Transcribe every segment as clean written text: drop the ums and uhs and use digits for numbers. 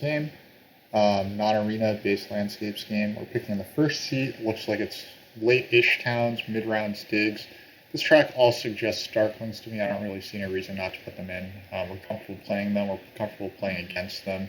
game, non-arena based landscapes game. We're picking the first seat. Looks like it's late-ish towns, mid-rounds digs. This track all suggests darklings to me. I don't really see any reason not to put them in. We're comfortable playing them. We're comfortable playing against them.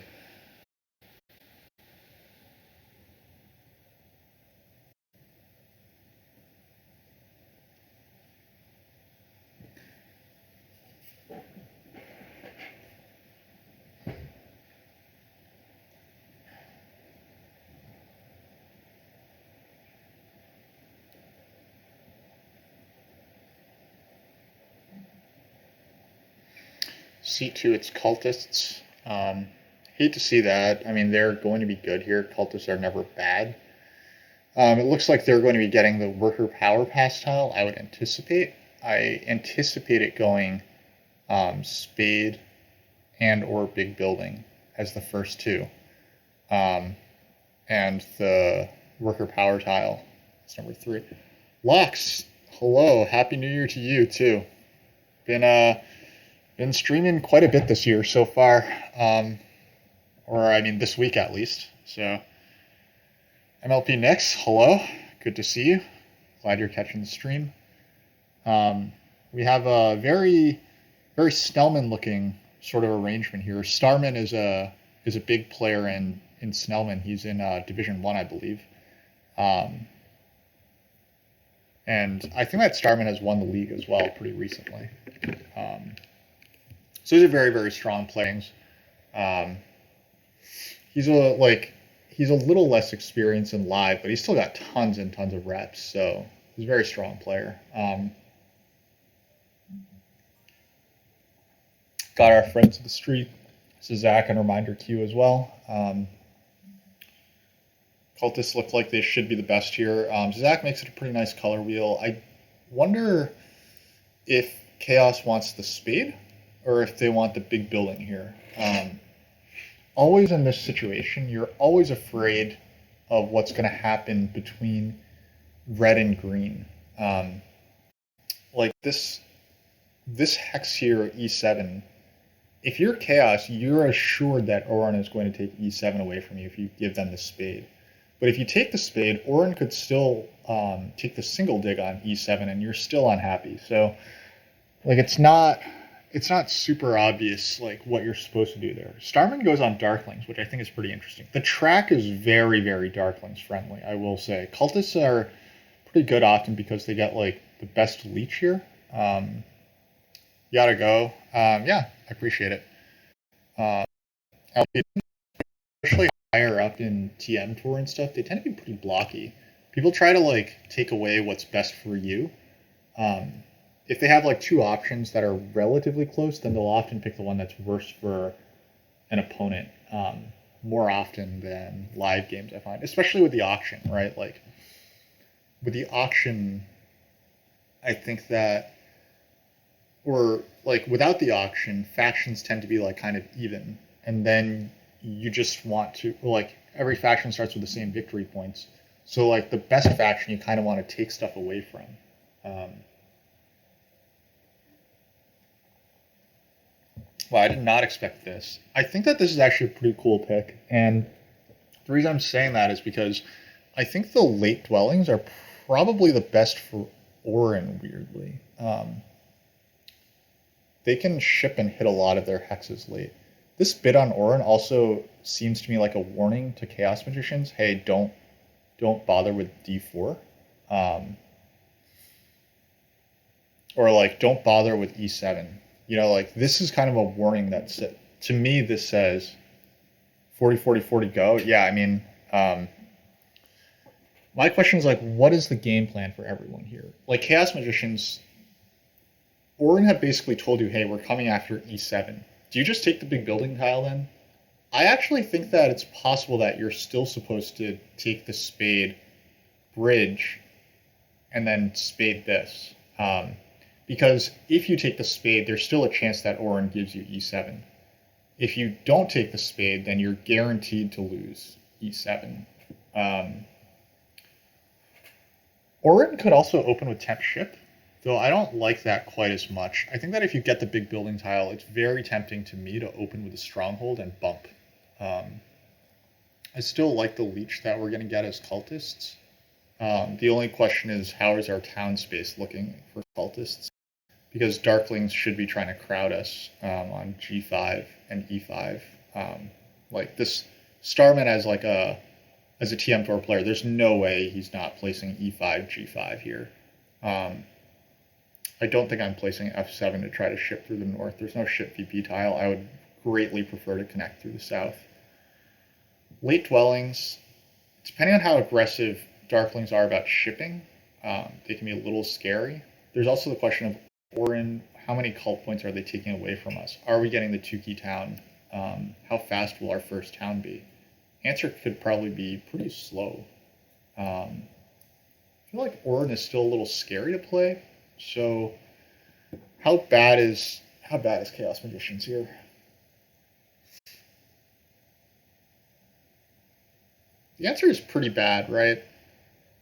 Seat 2, it's cultists. Hate to see that. I mean, they're going to be good here. Cultists are never bad. It looks like they're going to be getting the worker power pass tile, I would anticipate. I anticipate it going spade and or big building as the first two. And the worker power tile is number 3. Lux, hello. Happy New Year to you, too. Been streaming quite a bit this year so far. Or, I mean, this week at least. So, MLP Nix, hello. Good to see you. Glad you're catching the stream. We have a very, very Snellman-looking sort of arrangement here. Starman is a big player in Snellman. He's in Division 1, I believe. And I think that Starman has won the league as well pretty recently. So these are very, very strong playings. He's a little less experienced in live, but he's still got tons and tons of reps. So he's a very strong player. Got our friends of the street, Zach and Reminder Q as well. Cultists look like they should be the best here. Zach makes it a pretty nice color wheel. I wonder if Chaos wants the spade or if they want the big building here. Always in this situation, you're always afraid of what's going to happen between red and green. Like this hex here, E7, if you're Chaos, you're assured that auren is going to take E7 away from you if you give them the spade. But if you take the spade, auren could still take the single dig on E7 and you're still unhappy. So like it's not super obvious like what you're supposed to do there. Starman goes on darklings, which I think is pretty interesting. The track is very, very darklings friendly, I will say. Cultists are pretty good often because they get like the best leech here. You gotta go. Yeah, I appreciate it. Especially higher up in TM tour and stuff, they tend to be pretty blocky. People try to like take away what's best for you. If they have like two options that are relatively close, then they'll often pick the one that's worse for an opponent more often than live games, I find, especially with the auction, right? Like with the auction, I think that, or like without the auction, factions tend to be like kind of even, and then you just want to, like, every faction starts with the same victory points. So like the best faction, you kind of want to take stuff away from. Well, I did not expect this. I think that this is actually a pretty cool pick, and the reason I'm saying that is because I think the late dwellings are probably the best for auren, weirdly. They can ship and hit a lot of their hexes late. This bid on auren also seems to me like a warning to Chaos Magicians. Hey, don't bother with D4. Or like, don't bother with E7. You know, like, this is kind of a warning that, to me, this says 40, 40, 40, go. Yeah, I mean, my question is, like, what is the game plan for everyone here? Like, Chaos Magicians, auren have basically told you, hey, we're coming after E7. Do you just take the big building tile then? I actually think that it's possible that you're still supposed to take the spade, bridge, and then spade this. Because if you take the spade, there's still a chance that auren gives you E7. If you don't take the spade, then you're guaranteed to lose E7. Auren could also open with temp ship, though I don't like that quite as much. I think that if you get the big building tile, it's very tempting to me to open with a stronghold and bump. I still like the leech that we're going to get as cultists. The only question is, how is our town space looking for cultists? Because darklings should be trying to crowd us on G5 and E5. Like this Starman as a TM4 player, there's no way he's not placing E5, G5 here. I don't think I'm placing F7 to try to ship through the north. There's no ship VP tile. I would greatly prefer to connect through the south. Late dwellings, depending on how aggressive darklings are about shipping, they can be a little scary. There's also the question of auren, how many cult points are they taking away from us? Are we getting the 2-key town? How fast will our first town be? Answer could probably be pretty slow. I feel like auren is still a little scary to play. So how bad is Chaos Magicians here? The answer is pretty bad, right?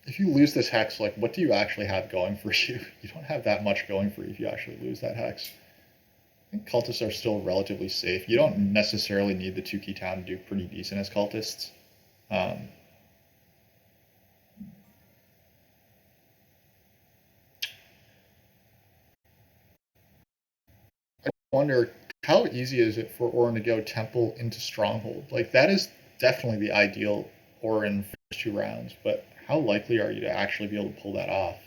If you lose this hex, like, what do you actually have going for you? You don't have that much going for you if you actually lose that hex. I think cultists are still relatively safe. You don't necessarily need the 2-key town to do pretty decent as cultists. I wonder, how easy is it for auren to go temple into stronghold? Like, that is definitely the ideal auren first 2 rounds, but how likely are you to actually be able to pull that off?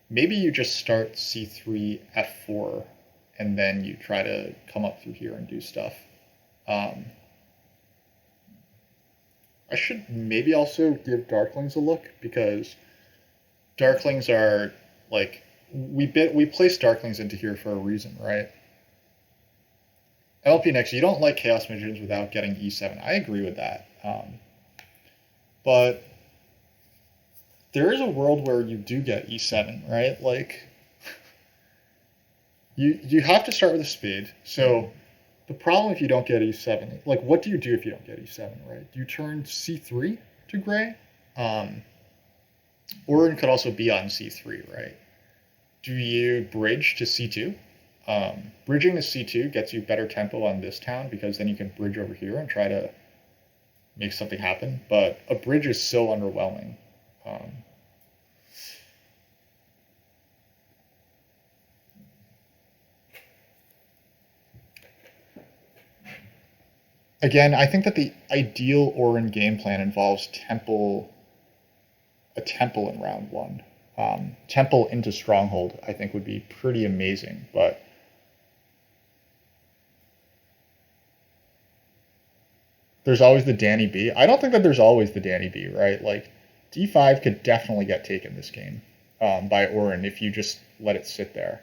Maybe you just start C3, F4, and then you try to come up through here and do stuff. I should maybe also give darklings a look, because darklings are like, we place darklings into here for a reason, right? LP next, you don't like Chaos Magicians without getting E7. I agree with that. But there is a world where you do get E7, right? Like, you have to start with a spade. So the problem if you don't get E7, like, what do you do if you don't get E7, right? Do you turn C3 to gray? Auren could also be on C3, right? Do you bridge to C2? Bridging to C2 gets you better tempo on this town, because then you can bridge over here and try to make something happen. But a bridge is so underwhelming. Again, I think that the ideal auren game plan involves a temple in round 1. Temple into stronghold, I think, would be pretty amazing, but there's always the Danny B. I don't think that there's always the Danny B, right? Like, D5 could definitely get taken this game by auren if you just let it sit there.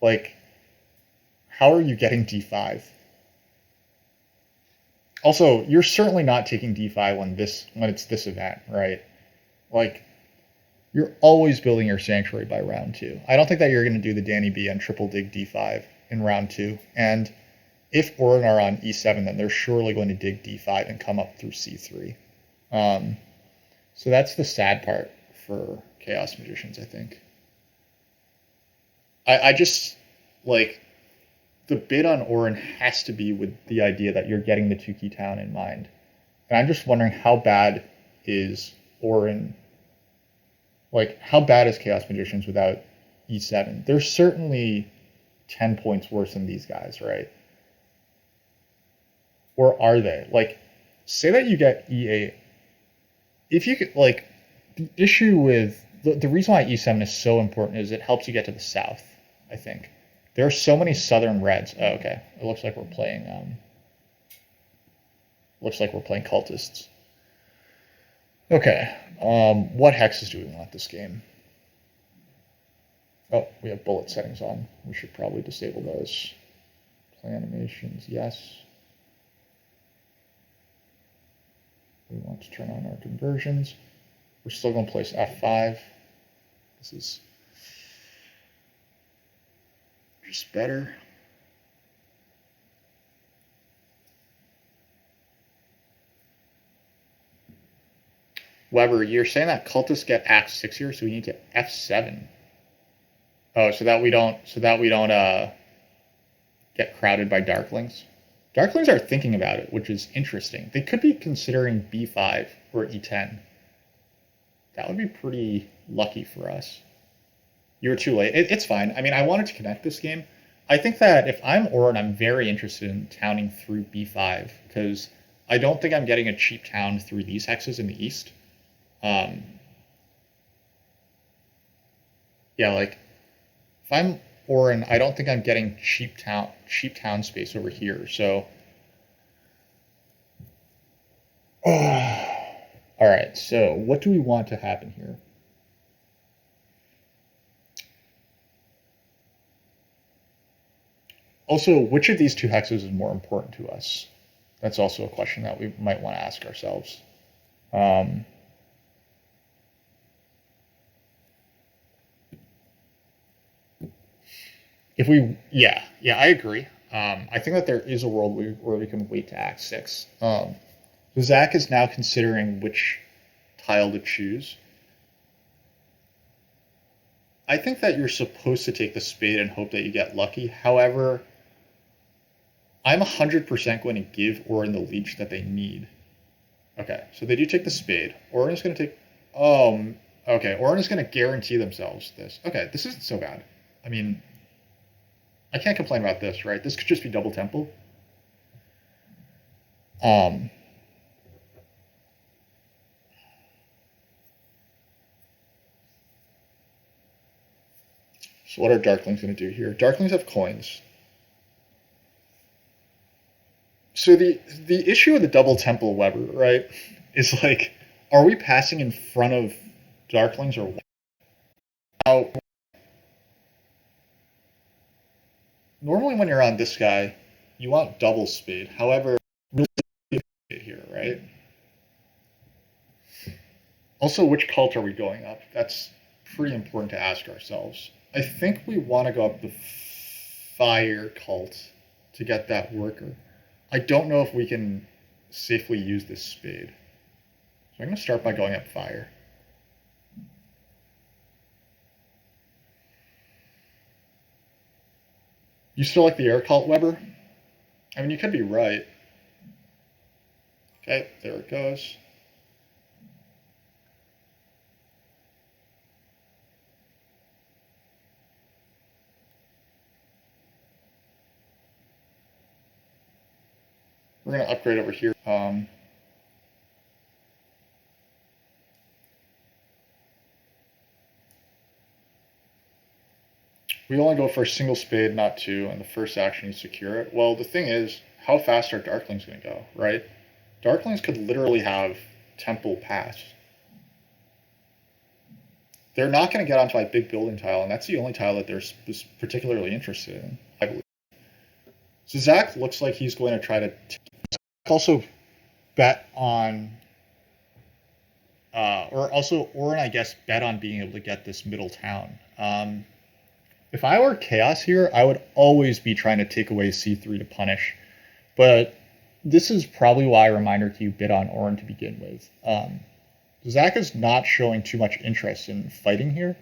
Like, how are you getting D5? Also, you're certainly not taking D5 when it's this event, right? Like, you're always building your sanctuary by round 2. I don't think that you're going to do the Danny B and triple dig D5 in round 2. And if auren are on E7, then they're surely going to dig D5 and come up through C3. So that's the sad part for Chaos Magicians, I think. I just, like, the bid on auren has to be with the idea that you're getting the 2-key town in mind. And I'm just wondering, how bad is auren, like, how bad is Chaos Magicians without E7? They're certainly 10 points worse than these guys, right? Or are they? Like, say that you get E8. If you could, like, the issue with, the reason why E7 is so important is it helps you get to the south, I think. There are so many southern reds. Oh, okay. It looks like we're playing, cultists. Okay. What hexes do we want this game? Oh, we have bullet settings on. We should probably disable those. Play animations, yes. We want to turn on our conversions. We're still going to place F5. This is just better. Weber, you're saying that cultists get Axe 6 here, so we need to F7. Oh, so that we don't get crowded by darklings. Darklings are thinking about it, which is interesting. They could be considering b5 or e10. That would be pretty lucky for us. You were too late. It's fine. I mean, I wanted to connect this game. I think that if I'm auren, I'm very interested in towning through b5 because I don't think I'm getting a cheap town through these hexes in the east. Yeah, like if I'm auren, I don't think I'm getting cheap town space over here. So, all right. So, what do we want to happen here? Also, which of these two hexes is more important to us? That's also a question that we might want to ask ourselves. If we, yeah, I agree. I think that there is a world where we can wait to Act 6. So Zach is now considering which tile to choose. I think that you're supposed to take the spade and hope that you get lucky. However, I'm 100% going to give auren the leech that they need. Okay, so they do take the spade. Auren is going to take... okay, auren is going to guarantee themselves this. Okay, this isn't so bad. I mean, I can't complain about this, right? This could just be double temple. So what are darklings going to do here? Darklings have coins. So the issue with the double temple Weber, right, is like, are we passing in front of darklings or what? Now, normally when you're on this guy, you want double spade. However, really here, right? Also, which cult are we going up? That's pretty important to ask ourselves. I think we want to go up the fire cult to get that worker. I don't know if we can safely use this spade. So I'm going to start by going up fire. You still like the air cult, Weber? I mean, you could be right. Okay, there it goes. We're going to upgrade over here. We only go for a single spade, not two, and the first action is secure it. Well, the thing is, how fast are darklings going to go, right? Darklings could literally have temple pass. They're not going to get onto my big building tile, and that's the only tile that they're particularly interested in, I believe. So Zach looks like he's going to try to also bet on, or also auren, I guess, bet on being able to get this middle town. If I were chaos here, I would always be trying to take away c3 to punish, but this is probably why reminder to you bid on auren to begin with. Zach is not showing too much interest in fighting here.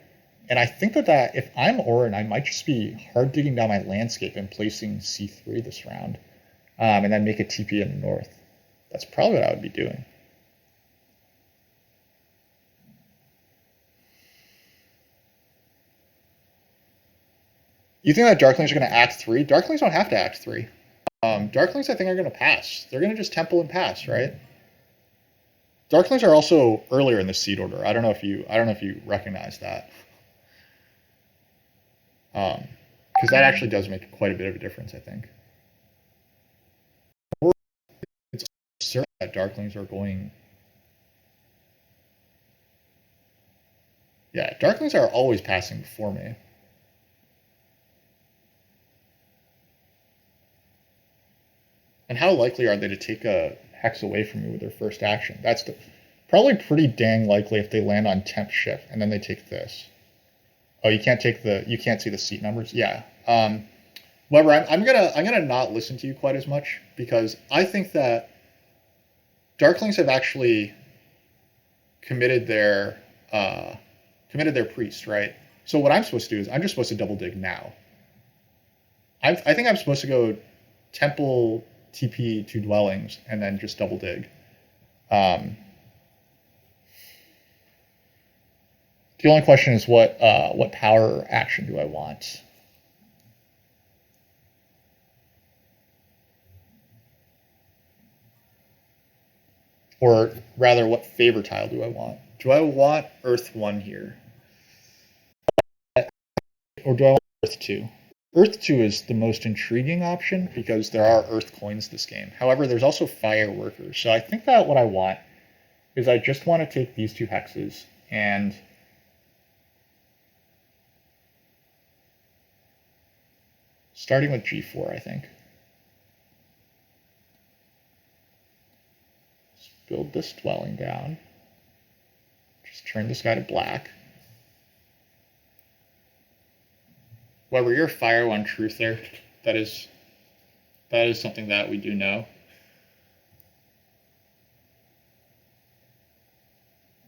And I think that if I'm auren, I might just be hard digging down my landscape and placing c3 this round. And then make a TP in the north. That's probably what I would be doing. You think that darklings are going to act 3? Darklings don't have to act 3. Darklings, I think, are going to pass. They're going to just temple and pass, right? Darklings are also earlier in the seed order. I don't know if you recognize that. Because that actually does make quite a bit of a difference, I think. It's certain that darklings are going... Yeah, darklings are always passing before me. And how likely are they to take a hex away from you with their first action? That's probably pretty dang likely if they land on temp shift and then they take this. Oh, you can't see the seat numbers. Yeah. However, I'm gonna not listen to you quite as much because I think that darklings have actually committed their priest, right? So what I'm supposed to do is I'm just supposed to double dig now. I think I'm supposed to go temple TP 2 dwellings and then just double dig. The only question is what power action do I want? Or rather, what favor tile do I want? Do I want Earth 1 here? Or do I want Earth 2? Earth 2 is the most intriguing option because there are Earth coins this game. However, there's also Fire Workers. So I think that what I want is I just want to take these 2 hexes and starting with G4, I think. Let's build this dwelling down. Just turn this guy to black. Weber, you're Fire 1 truther. That is something that we do know.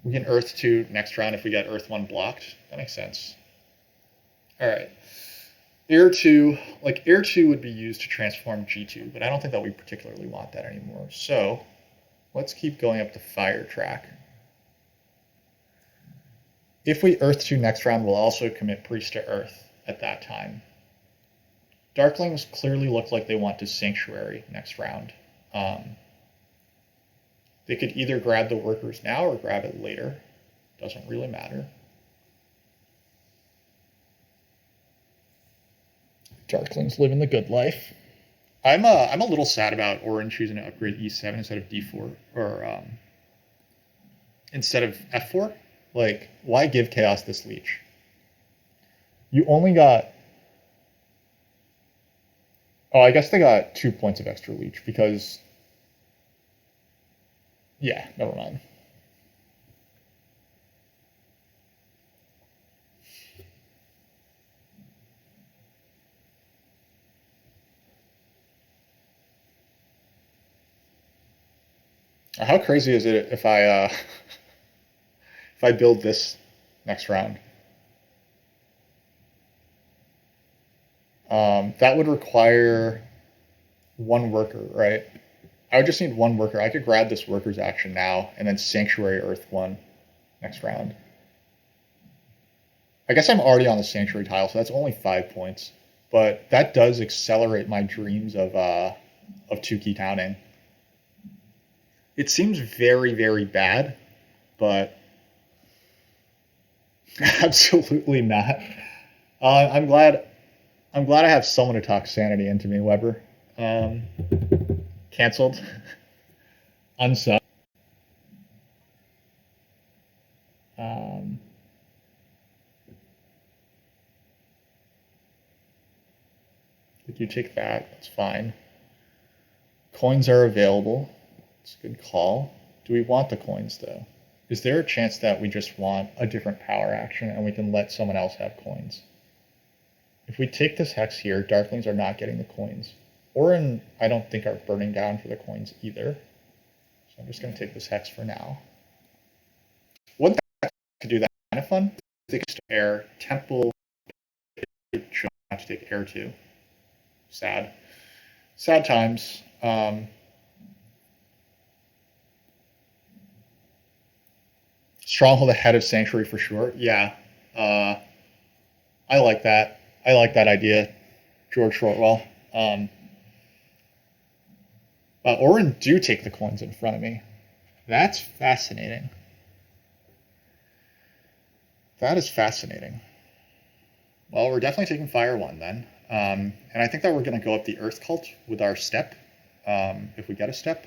We can Earth 2 next round if we get Earth 1 blocked. That makes sense. Alright. Air 2, like Air 2 would be used to transform G2, but I don't think that we particularly want that anymore. So let's keep going up the Fire track. If we Earth 2 next round, we'll also commit Priest to Earth at that time. Darklings clearly look like they want to Sanctuary next round. They could either grab the workers now or grab it later. Doesn't really matter. Darklings living the good life. I'm a little sad about Auren choosing to upgrade E7 instead of D4 or instead of F4. Like, why give Chaos this leech? You only got... Oh, I guess they got 2 points of extra leech because... Yeah, never mind. How crazy is it if I build this next round? That would require 1 worker, right? I would just need 1 worker. I could grab this worker's action now and then Sanctuary Earth 1 next round. I guess I'm already on the Sanctuary tile, so that's only 5 points. But that does accelerate my dreams of 2-key towning. It seems very, very bad, but absolutely not. I'm glad I have someone to talk sanity into me, Weber. Cancelled. Unsub. If you take that, that's fine. Coins are available. It's a good call. Do we want the coins, though? Is there a chance that we just want a different power action and we can let someone else have coins? If we take this hex here, Darklings are not getting the coins. Auren, I don't think, are burning down for the coins either. So I'm just going to take this hex for now. One thing I could do that kind of fun. Take air, temple, have to take air too. Sad. Sad times. Stronghold ahead of Sanctuary for sure. Yeah. I like that. I like that idea, George Shortwell. Auren do take the coins in front of me. That's fascinating. That is fascinating. Well, we're definitely taking Fire 1 then. And I think that we're going to go up the Earth Cult with our step, if we get a step.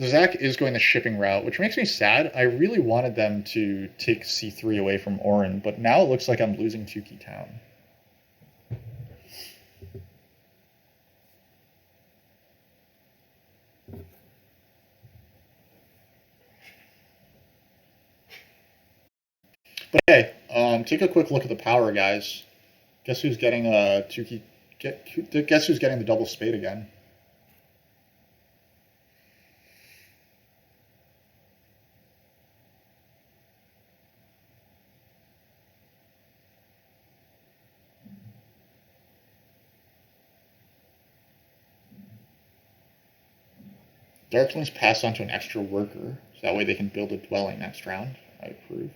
Zach is going the shipping route, which makes me sad. I really wanted them to take C3 away from Auren, but now it looks like I'm losing 2-key town. But hey, take a quick look at the power, guys. Guess who's getting a 2-key? Guess who's getting the double spade again? Darklings pass on to an extra worker, so that way they can build a dwelling next round. I approve.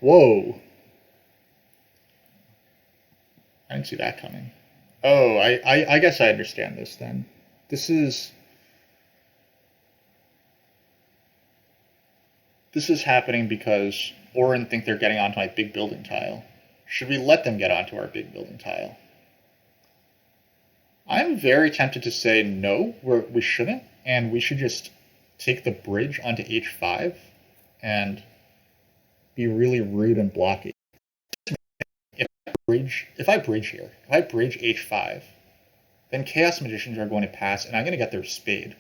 Whoa! I didn't see that coming. Oh, I guess I understand this then. This is this is happening because auren think they're getting onto my big building tile. Should we let them get onto our big building tile? I'm very tempted to say no, we shouldn't, and we should just take the bridge onto h5 and be really rude and blocky. If I bridge here, if I bridge h5, then Chaos Magicians are going to pass, and I'm going to get their spade.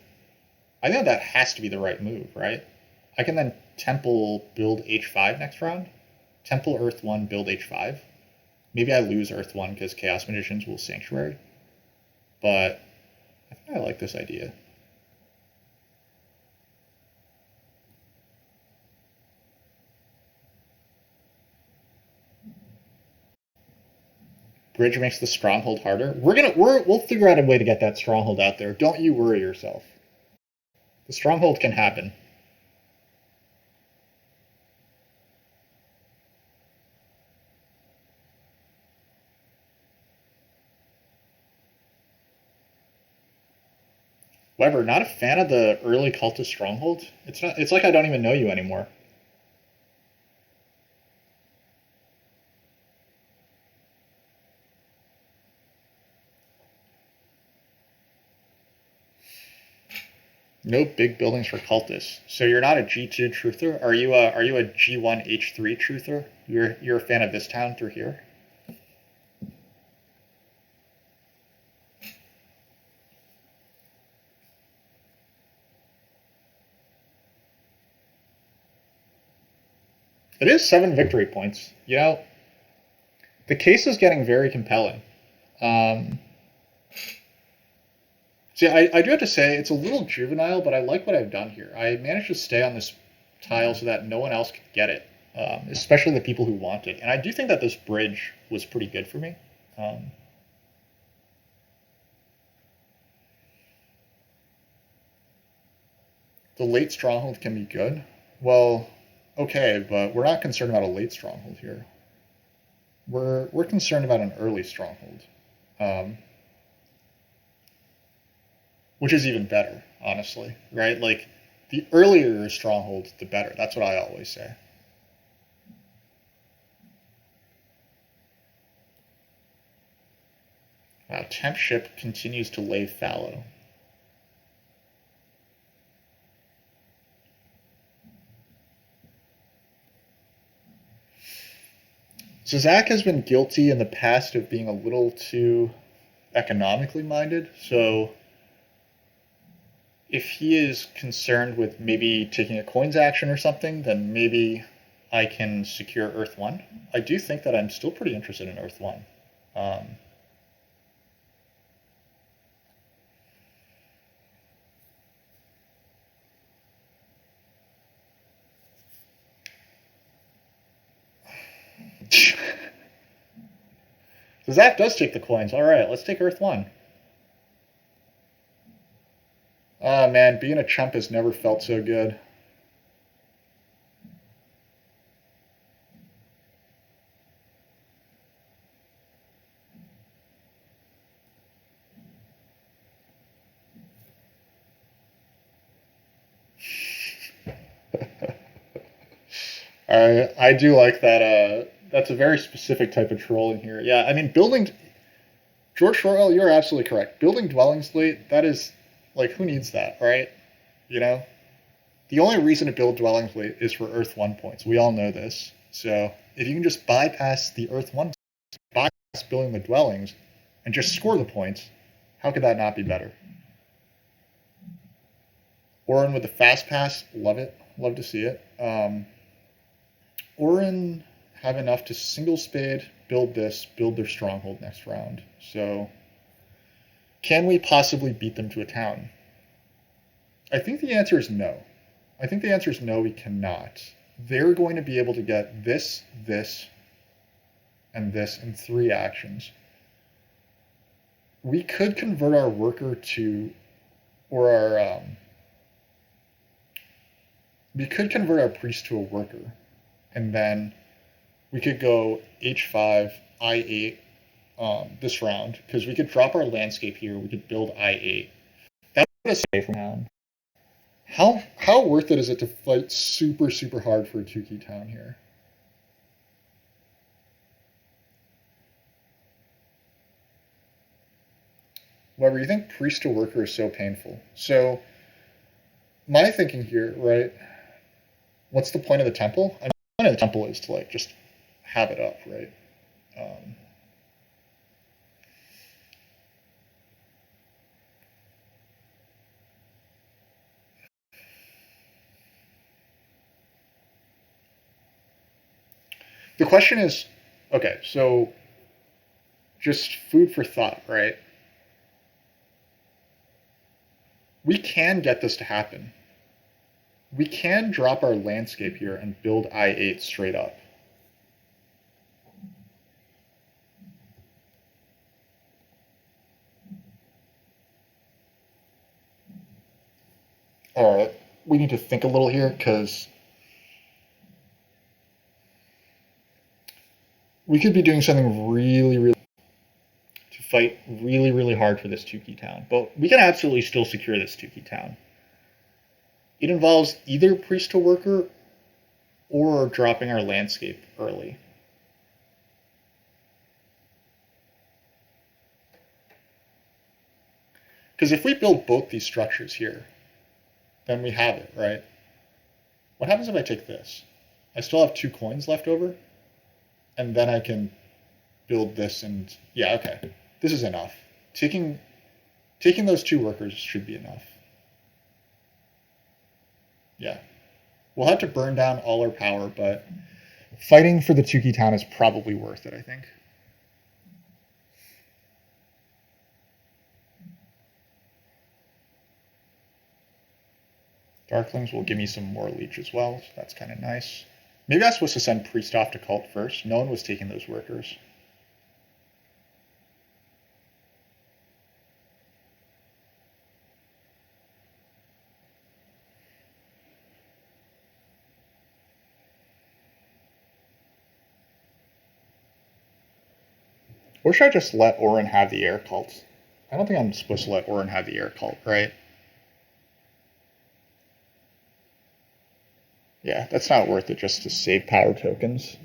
I think that has to be the right move, right? I can then Temple build h5 next round. Temple Earth 1, build h5. Maybe I lose Earth 1 because Chaos Magicians will Sanctuary. But I think I like this idea. Bridge makes the stronghold harder. We'll figure out a way to get that stronghold out there. Don't you worry yourself. The stronghold can happen. However, not a fan of the early cultist stronghold. It's like I don't even know you anymore. No big buildings for cultists. So you're not a G2 truther? Are you a G1 H3 truther? You're a fan of this town through here? It is 7 victory points. You know, the case is getting very compelling. See, I do have to say, it's a little juvenile, but I like what I've done here. I managed to stay on this tile so that no one else could get it, especially the people who want it. And I do think that this bridge was pretty good for me. The late stronghold can be good. Well, okay, but we're not concerned about a late stronghold here. We're concerned about an early stronghold, which is even better, honestly, right? Like, the earlier your stronghold, the better. That's what I always say. Wow, temp ship continues to lay fallow. So Zach has been guilty in the past of being a little too economically minded. So if he is concerned with maybe taking a coins action or something, then maybe I can secure Earth 1. I do think that I'm still pretty interested in Earth 1. So Zach does take the coins. All right, let's take Earth 1. Oh man, being a chump has never felt so good. I do like that. That's a very specific type of troll in here. Yeah, I mean, building. George Sorrell, you're absolutely correct. Building dwellings late, that is, like, who needs that, right? You know? The only reason to build dwellings late is for Earth 1 points. We all know this. So if you can just bypass the Earth 1, bypass building the dwellings, and just score the points, how could that not be better? Auren with the fast pass, love it. Love to see it. Auren have enough to single spade, build this, build their stronghold next round. So can we possibly beat them to a town? I think the answer is no. I think the answer is no, we cannot. They're going to be able to get this, this, and this in 3 actions. We could convert our worker to, or our, we could convert our priest to a worker, and then we could go h5, i8 this round, because we could drop our landscape here, we could build i8. That would us away from town. How worth it is it to fight super, super hard for a 2-key town here? However, you think priest to worker is so painful. So my thinking here, right? What's the point of the temple? I mean, the point of the temple is to like just have it up, right? The question is, okay, so just food for thought, right? We can get this to happen. We can drop our landscape here and build I8 straight up. All right, we need to think a little here because we could be doing something really, really to fight really, really hard for this 2-key town. But we can absolutely still secure this 2-key town. It involves either priest to worker or dropping our landscape early. Because if we build both these structures here, then we have it, right? What happens if I take this? I still have 2 coins left over, and then I can build this and, yeah, okay. This is enough. Taking those 2 workers should be enough. Yeah. We'll have to burn down all our power, but fighting for the 2-key town is probably worth it, I think. Darklings will give me some more leech as well, so that's kind of nice. Maybe I was supposed to send Priest off to Cult first. No one was taking those workers. Or should I just let auren have the air cult? I don't think I'm supposed to let auren have the air cult, right? Yeah, that's not worth it just to save power tokens.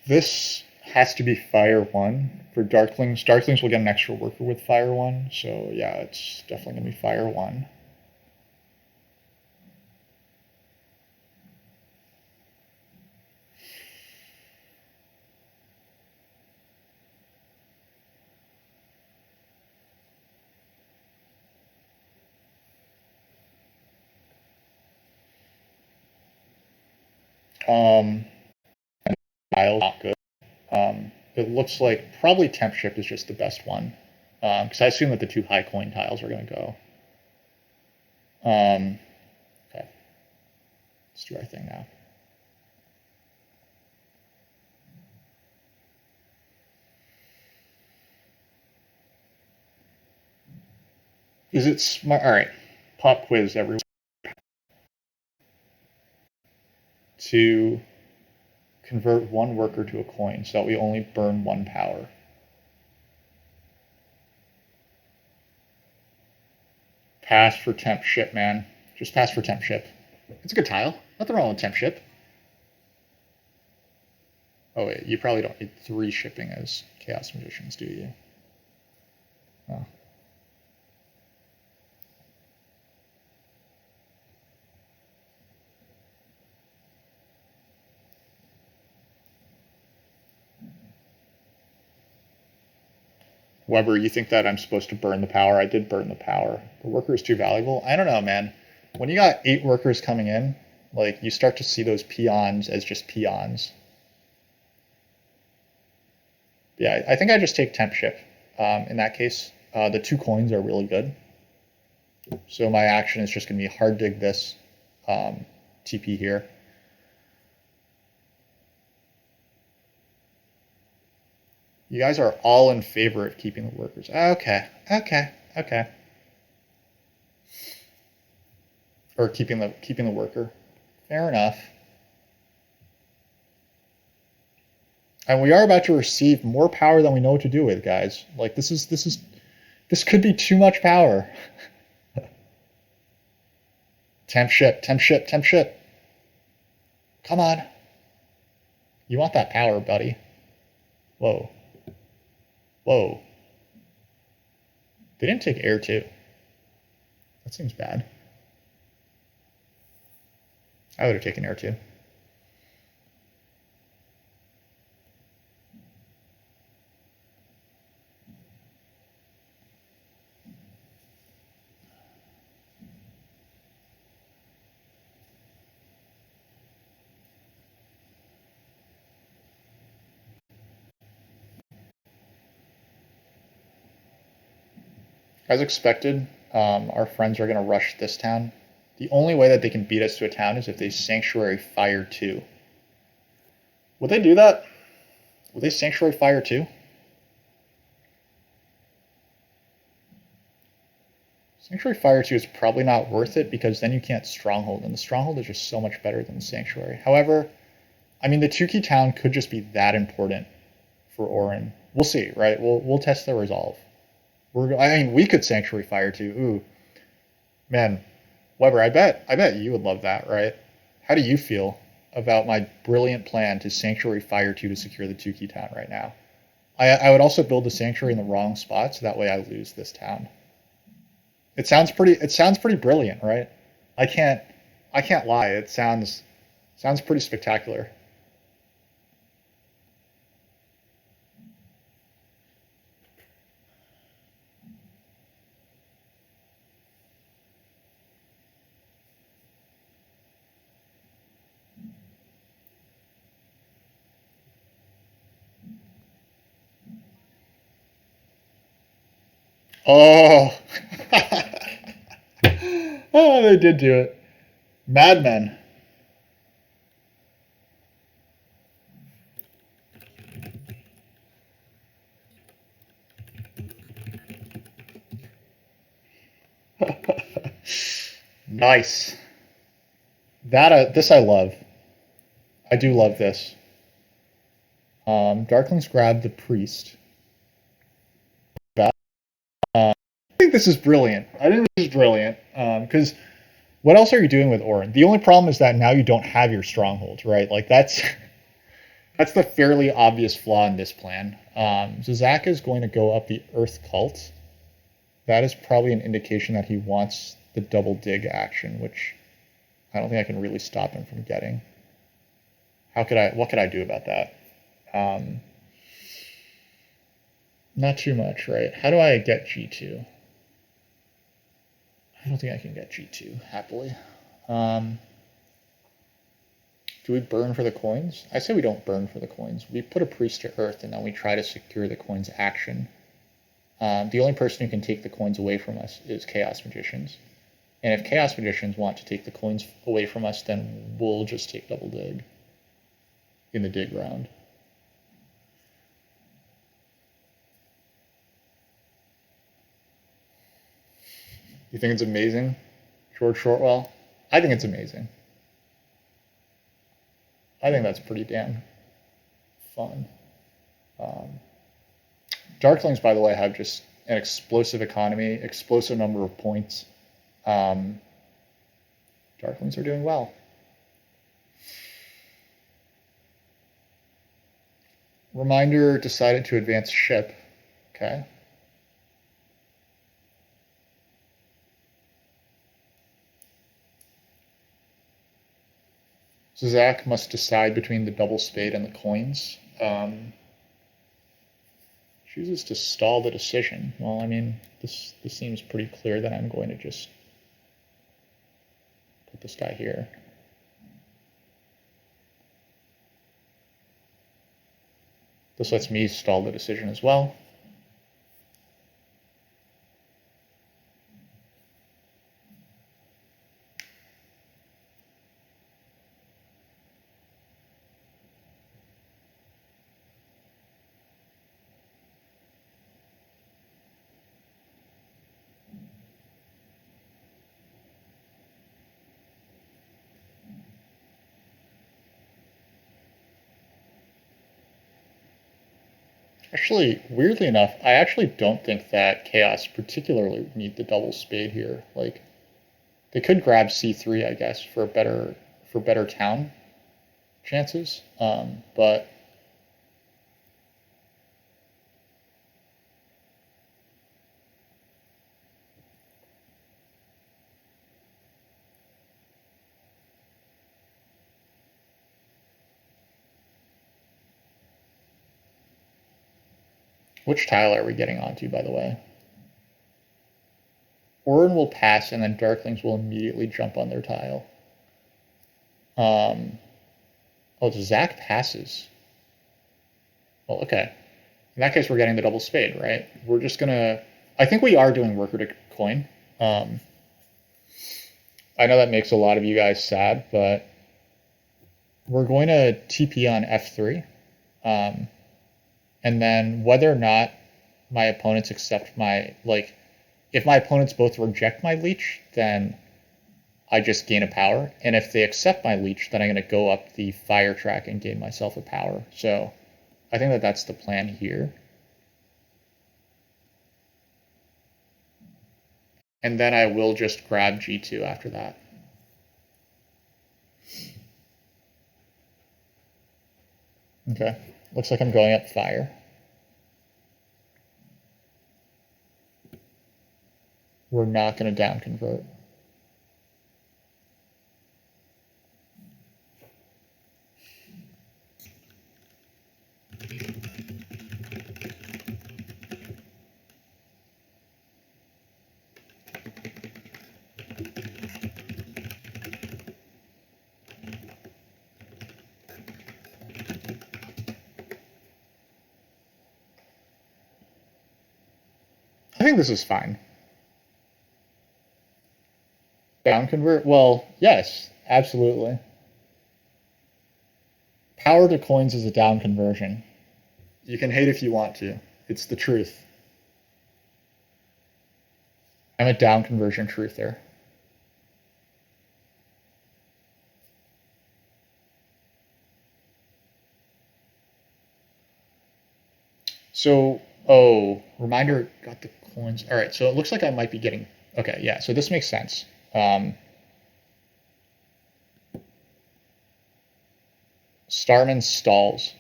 This has to be Fire 1 for Darklings. Darklings will get an extra worker with Fire 1, so yeah, it's definitely going to be Fire 1. Tiles not good. It looks like probably Temp Ship is just the best one, because I assume that the 2 high coin tiles are going to go. Okay, let's do our thing now. Is it smart? All right, pop quiz everyone. To convert 1 worker to a coin so that we only burn 1 power. Pass for Temp Ship, man. Just pass for Temp Ship. It's a good tile. Nothing wrong with Temp Ship. Oh wait, you probably don't need 3 shipping as Chaos Magicians, do you? Oh. Weber, you think that I'm supposed to burn the power? I did burn the power. The worker is too valuable. I don't know, man. When you got 8 workers coming in, like, you start to see those peons as just peons. Yeah, I think I just take temp ship. In that case, the 2 coins are really good. So my action is just going to be hard dig this TP here. You guys are all in favor of keeping the workers. Okay. Or keeping the worker. Fair enough. And we are about to receive more power than we know what to do with, guys. Like, this could be too much power. Temp ship. Come on. You want that power, buddy. Whoa. They didn't take air too. That seems bad. I would have taken air too. As expected, our friends are going to rush this town. The only way that they can beat us to a town is if they Sanctuary Fire 2. Would they do that? Would they Sanctuary Fire 2? Sanctuary Fire 2 is probably not worth it because then you can't Stronghold, and the Stronghold is just so much better than the Sanctuary. However, I mean, the 2-key town could just be that important for Auren. We'll see, right? We'll test the resolve. I mean, we could Sanctuary Fire 2. Ooh. Man, Weber, I bet you would love that, right? How do you feel about my brilliant plan to Sanctuary Fire 2 to secure the 2-key town right now? I would also build the Sanctuary in the wrong spot, so that way I lose this town. It sounds pretty brilliant, right? I can't lie. It sounds pretty spectacular. Oh. Oh, they did do it. Madmen. Nice. This I love. I do love this. Darklings grab the priest. I think this is brilliant. I think this is brilliant because what else are you doing with Auren? The only problem is that now you don't have your stronghold, right? Like that's the fairly obvious flaw in this plan. So Zach is going to go up the Earth Cult. That is probably an indication that he wants the double dig action, which I don't think I can really stop him from getting. What could I do about that? Not too much, right? How do I get G2? I don't think I can get G2 happily. Do we burn for the coins? I say we don't burn for the coins. We put a priest to earth and then we try to secure the coins action. The only person who can take the coins away from us is Chaos Magicians. And if Chaos Magicians want to take the coins away from us, then we'll just take double dig in the dig round. You think it's amazing, George Shortwell? I think it's amazing. I think that's pretty damn fun. Darklings, by the way, have just an explosive economy, explosive number of points. Darklings are doing well. Reminder decided to advance ship. Okay. So Zach must decide between the double spade and the coins. Chooses to stall the decision. Well, I mean, this seems pretty clear that I'm going to just put this guy here. This lets me stall the decision as well. Actually, weirdly enough, I actually don't think that Chaos particularly need the double spade here. Like, they could grab c3, I guess, for better town chances. But which tile are we getting onto, by the way? Auren will pass, and then darklings will immediately jump on their tile. Oh, Zach passes. Well, okay. In that case, we're getting the double spade, right? We're just gonna. I think we are doing worker to coin. I know that makes a lot of you guys sad, but we're going to TP on f3. And then whether or not my opponents accept my, like, if my opponents both reject my leech, then I just gain a power. And if they accept my leech, then I'm going to go up the fire track and gain myself a power. So I think that that's the plan here. And then I will just grab G2 after that. Okay, looks like I'm going up fire. We're not going to down convert. I think this is fine. Down convert? Well, yes, absolutely. Power to coins is a down conversion. You can hate if you want to. It's the truth. I'm a down conversion truther. So, oh, reminder, got the coins. All right, so it looks like I might be getting. Okay, yeah, so this makes sense. Starman stalls.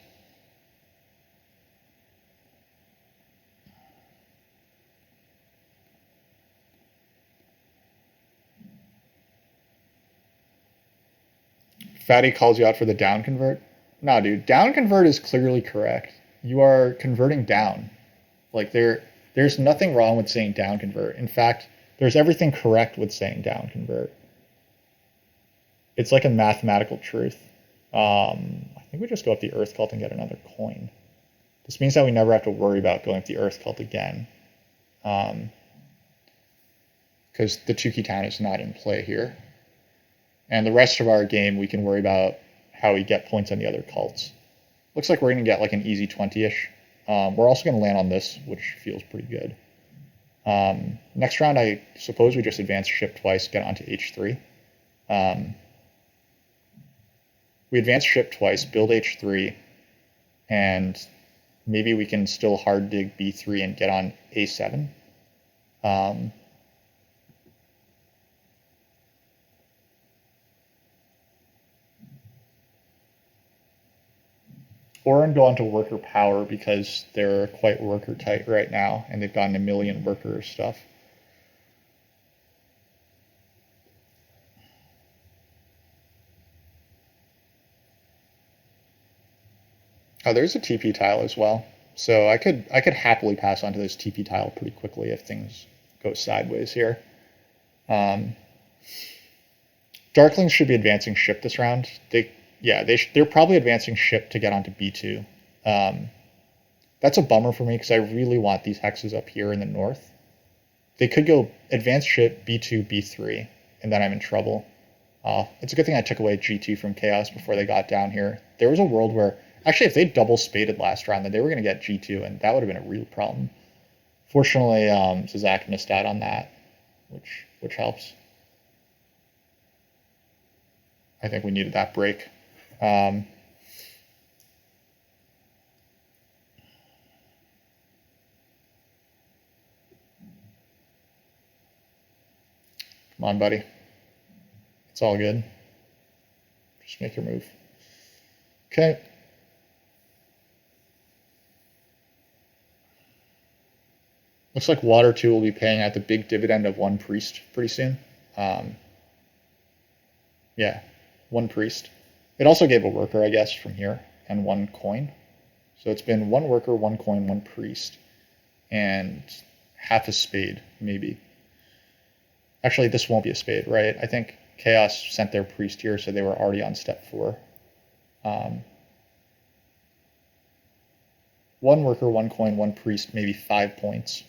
Fatty calls you out for the down convert. No, dude, down convert is clearly correct. You are converting down. Like there's nothing wrong with saying down convert. In fact, there's everything correct with saying down convert. It's like a mathematical truth. I think we just go up the Earth Cult and get another coin. This means that we never have to worry about going up the Earth Cult again. Because the Tukey Town is not in play here. And the rest of our game, we can worry about how we get points on the other cults. Looks like we're going to get like an easy 20-ish. We're also going to land on this, which feels pretty good. Next round, I suppose we just advance ship twice, get onto H3. We advance ship twice, build H3, and maybe we can still hard dig B3 and get on A7. Auren go onto worker power because they're quite worker tight right now, and they've gotten a million worker stuff. Oh, there's a TP tile as well. So I could happily pass on to this TP tile pretty quickly if things go sideways here. Darklings should be advancing ship this round. They're probably advancing ship to get onto B2. That's a bummer for me because I really want these hexes up here in the north. They could go advanced ship B2, B3, and then I'm in trouble. It's a good thing I took away G2 from Chaos before they got down here. There was a world where, actually, if they double spaded last round, then they were going to get G2, and that would have been a real problem. Fortunately, Zach missed out on that, which helps. I think we needed that break. Come on, buddy. It's all good. Just make your move. Okay. Looks like Water 2 will be paying out the big dividend of 1 priest pretty soon. Yeah, 1 priest. It also gave a worker, I guess, from here, and 1 coin. So it's been 1 worker, 1 coin, 1 priest, and half a spade, maybe. Actually, this won't be a spade, right? I think Chaos sent their priest here, so they were already on step 4. 1 worker, 1 coin, 1 priest, maybe 5 points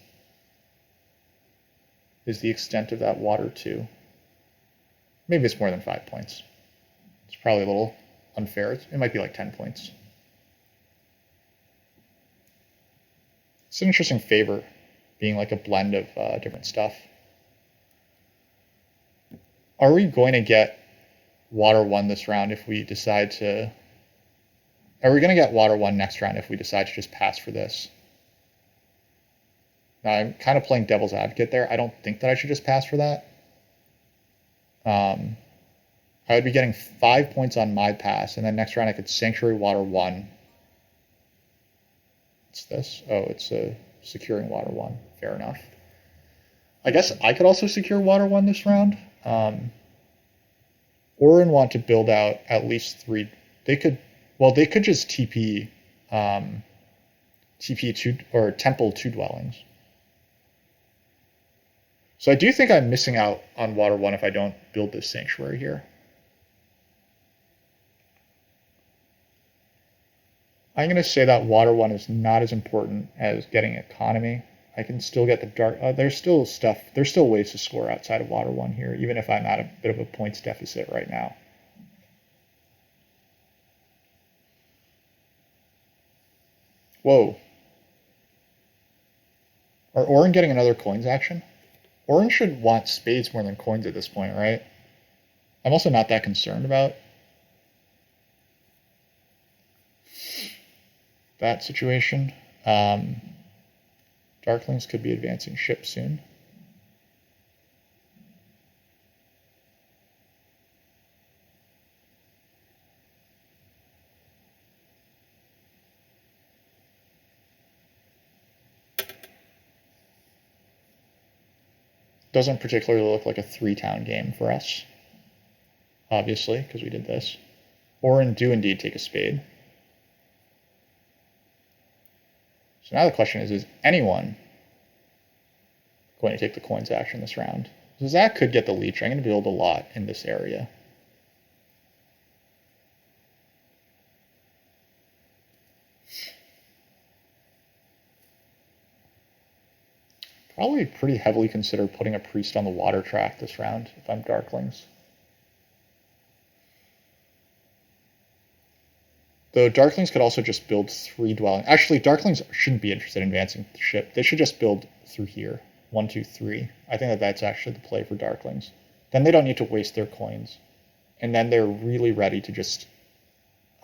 is the extent of that Water 2. Maybe it's more than 5 points. It's probably a little unfair. It might be like 10 points. It's an interesting favor, being like a blend of different stuff. Are we going to get Water 1 this round if we decide to... Are we going to get Water 1 next round if we decide to just pass for this? Now, I'm kind of playing devil's advocate there. I don't think that I should just pass for that. I would be getting 5 points on my pass, and then next round I could Sanctuary Water 1. What's this? Oh, it's securing Water 1. Fair enough. I guess I could also secure Water 1 this round. Auren want to build out at least 3. They could just TP 2 or Temple 2 dwellings. So I do think I'm missing out on Water 1 if I don't build this sanctuary here. I'm going to say that Water 1 is not as important as getting economy. I can still get the dark... there's still ways to score outside of Water 1 here, even if I'm at a bit of a points deficit right now. Whoa. Are Auren getting another coins action? Auren should want spades more than coins at this point, right? I'm also not that concerned about that situation. Darklings could be advancing ship soon. Doesn't particularly look like a 3-town game for us, obviously, because we did this. Auren do indeed take a spade. So now the question is anyone going to take the coins action this round? So Zach could get the leech. I'm going to build a lot in this area. Probably pretty heavily consider putting a priest on the water track this round if I'm Darklings. Though Darklings could also just build 3 dwellings. Actually, Darklings shouldn't be interested in advancing the ship. They should just build through here. 1, 2, 3. I think that's actually the play for Darklings. Then they don't need to waste their coins. And then they're really ready to just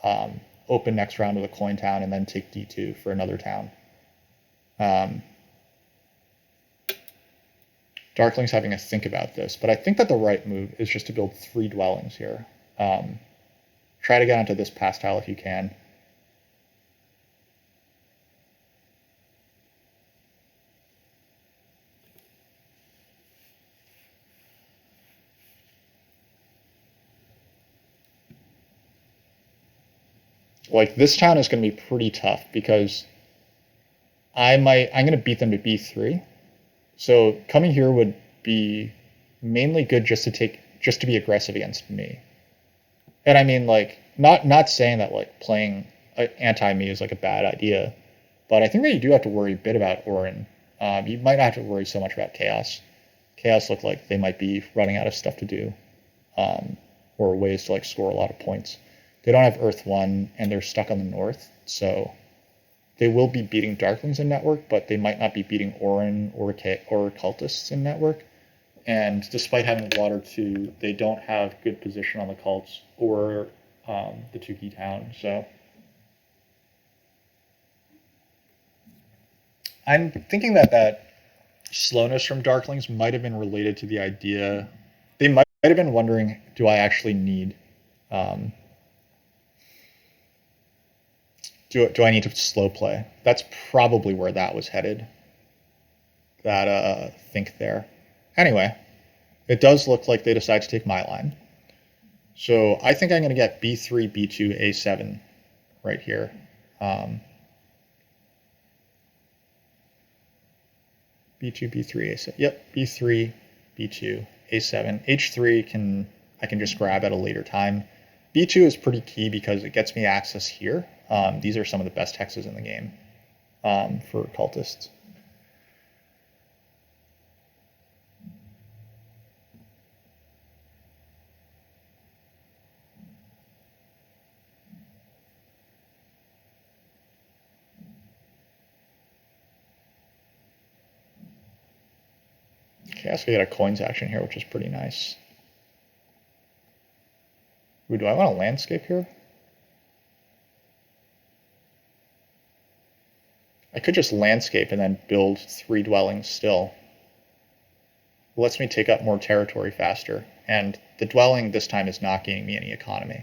open next round with a coin town and then take D2 for another town. Darklings having a think about this, but I think that the right move is just to build 3 dwellings here. Try to get onto this pass tile if you can. Like, this town is going to be pretty tough because I'm going to beat them to B3. So coming here would be mainly good just to be aggressive against me. And I mean, like, not saying that like playing anti-me is like a bad idea, but I think that you do have to worry a bit about auren. You might not have to worry so much about chaos. Chaos look like they might be running out of stuff to do, or ways to like score a lot of points. They don't have Earth 1, and they're stuck on the north, so they will be beating darklings in network, but they might not be beating auren or cultists in network. And despite having water 2, they don't have good position on the cults or the Tukey town. So I'm thinking that slowness from darklings might have been related to the idea. They might have been wondering, do I actually need do I need to slow play? That's probably where that was headed. That think there. Anyway, it does look like they decide to take my line. So I think I'm going to get B3, B2, A7 right here. B2, B3, A7. Yep, B3, B2, A7. H3 I can just grab at a later time. B2 is pretty key because it gets me access here. These are some of the best hexes in the game for cultists. Okay, I also get a coins action here, which is pretty nice. Ooh, do I want a landscape here? I could just landscape and then build 3 dwellings still. It lets me take up more territory faster, and the dwelling this time is not gaining me any economy.